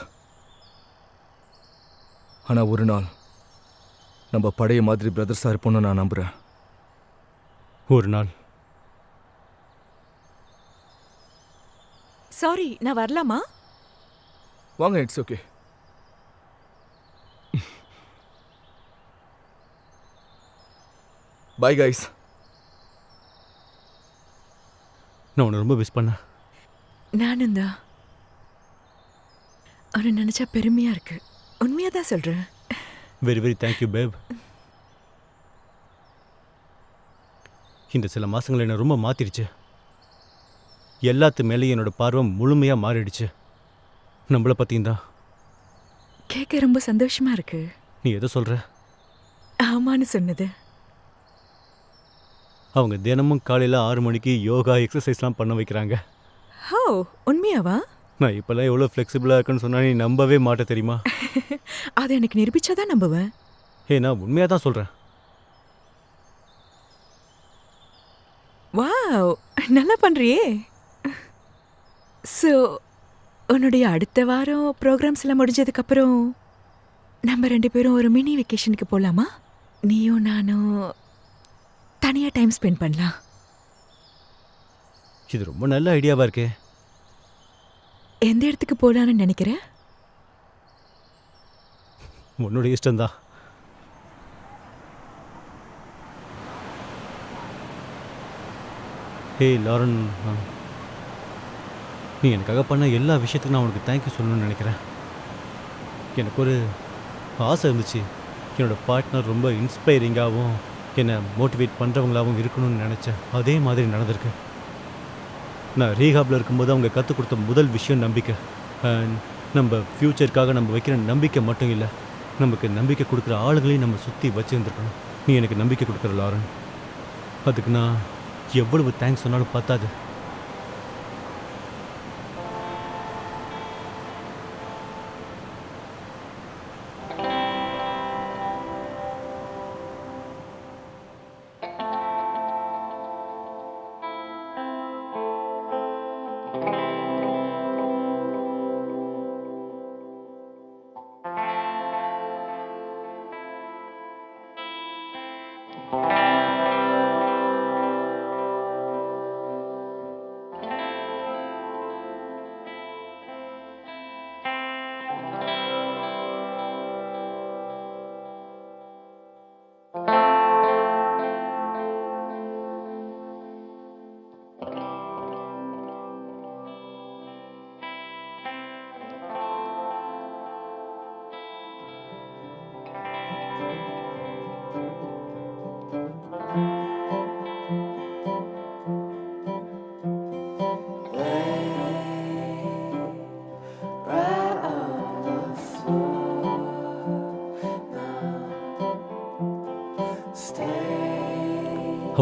ஆனா ஒரு நாள் நம்ம பழைய மாதிரி பிரதர்ஸா இருப்போம்னு நான் நம்புறேன். ஒரு நாள். சாரி, நான் வரலாமா? வாங்க, இட்ஸ் ஓகே. Bye guys. நான் உன்னை ரொம்ப மிஸ் பண்ணேன். நானும் தான். அவனை நினைச்சா பெருமையா இருக்கு. உண்மையா தான் சொல்றேன். வெரி வெரி தேங்க்யூ பேப். இந்த சில மாதங்கள் என்னை ரொம்ப மாற்றிடுச்சு. எல்லாத்து மேலேயும் என்னோட பார்வை முழுமையாக மாறிடுச்சு. நம்மளை பற்றியும் தான். கேட்க ரொம்ப சந்தோஷமா இருக்கு. நீ எதை சொல்கிற? ஆமான்னு சொன்னது. அவங்க தினமும் காலையில் 6 மணிக்கு யோகா எக்ஸசைஸ்லாம் பண்ண வைக்கிறாங்க. ஹோ, உண்மையாவா? நான் இப்போல்லாம் எவ்வளோ ஃப்ளெக்சிபிளாக இருக்குன்னு சொன்னால் நீ நம்பவே மாட்ட தெரியுமா? அதை எனக்கு நிரூபிச்சாதான் நம்புவேன். நான் உண்மையாக தான் சொல்கிறேன். வாவ், நல்லா பண்றியே. ஸோ உன்னுடைய அடுத்த வாரம் ப்ரோக்ராம்ஸ் எல்லாம் முடிஞ்சதுக்கப்புறம் நம்ம 2 பேரும் ஒரு மினி வெக்கேஷனுக்கு போகலாமா? நீயும் நானும் தனியாக டைம் ஸ்பெண்ட் பண்ணலாம். இது ரொம்ப நல்ல ஐடியாவாக இருக்கே. எந்த இடத்துக்கு போகலான்னு நினைக்கிறேன்? உன்னோட இஷ்டம்தான். லாரன், நீ எனக்காக பண்ண எல்லா விஷயத்துக்கும் நான் உனக்கு தேங்க்யூ சொல்லணும்னு நினைக்கிறேன். எனக்கு ஒரு ஆசை இருந்துச்சு. என்னோட பார்ட்னர் ரொம்ப இன்ஸ்பைரிங்காகவும் என்னை மோட்டிவேட் பண்ணுறவங்களாகவும் இருக்கணும்னு நினச்சேன். அதே மாதிரி நடந்திருக்கு. நான் ரீஹாபில் இருக்கும்போது அவங்க கற்றுக் கொடுத்த முதல் விஷயம் நம்பிக்கை. நம்ம ஃப்யூச்சருக்காக நம்ம வைக்கிற நம்பிக்கை மட்டும் இல்லை, நமக்கு நம்பிக்கை கொடுக்குற ஆளுங்களையும் நம்ம சுற்றி வச்சுருந்துருக்கணும். நீ எனக்கு நம்பிக்கை கொடுக்குற லாரன். அதுக்கு நான் எவ்வளவு தேங்க்ஸ் சொன்னாலும் பத்தாது.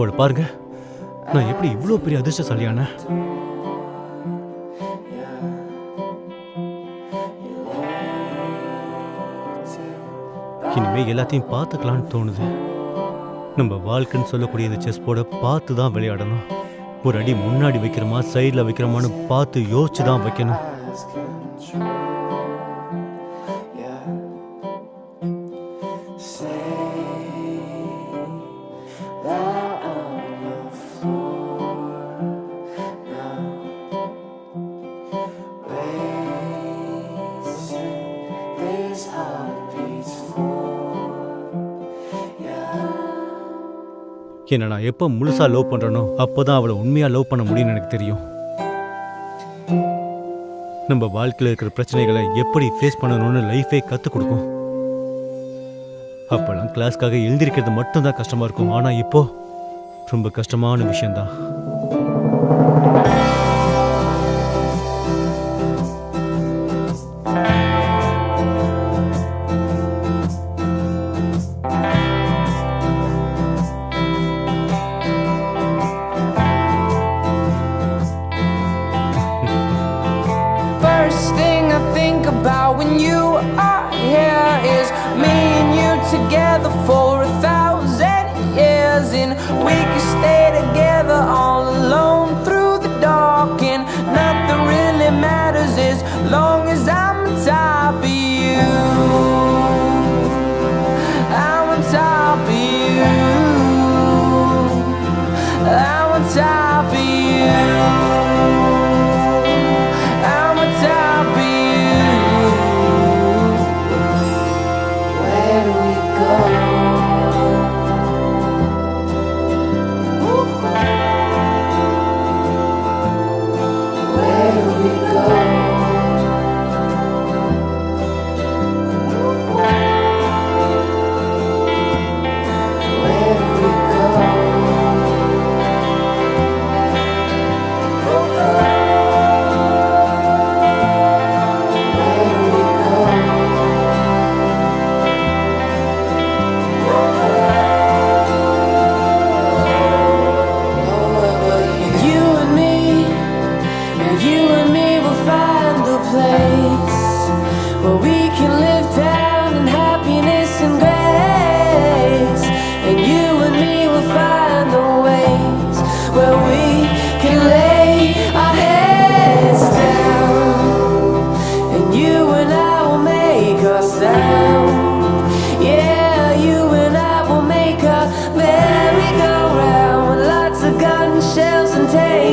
அவளை பாருங்க, நான் எப்படி இவ்வளோ பெரிய அதிர்ஷ்டசாலியான. இனிமே எல்லாத்தையும் பார்த்துக்கலான்னு தோணுது. நம்ம வாழ்க்கைன்னு சொல்லக்கூடிய இந்த செஸ் போர்டை பார்த்து தான் விளையாடணும். ஒரு அடி முன்னாடி வைக்கிறோமா சைடில் வைக்கிறோமான்னு பார்த்து யோசிச்சு தான் வைக்கணும். என்னை நான் எப்போ முழுசா லவ் பண்றேனோ அப்போதான் அவளை உண்மையா லவ் பண்ண முடியும்னு எனக்கு தெரியும். நம்ம வாழ்க்கையில் இருக்கிற பிரச்சனைகளை எப்படி ஃபேஸ் பண்ணணும்னு லைஃபே கற்றுக் கொடுக்கும். அப்போல்லாம் கிளாஸ்க்காக எழுந்திருக்கிறது மட்டும்தான் கஷ்டமா இருக்கும். ஆனா இப்போ ரொம்ப கஷ்டமான விஷயம்தான். First thing I think about when you are here is me and you together for 1,000 years, and we could stay together all alone through the dark, and nothing really matters as long as I'm on top of you. I'm on top of you. I'm on top of you. I'm on top of you. Where do we go? Where do we go? Where do we go? You and me will find the place where we can live down in happiness and grace. And you and me will find the ways where we can lay our heads down. And you and I will make a sound. Yeah, you and I will make a merry-go-round with lots of gun shells and tape.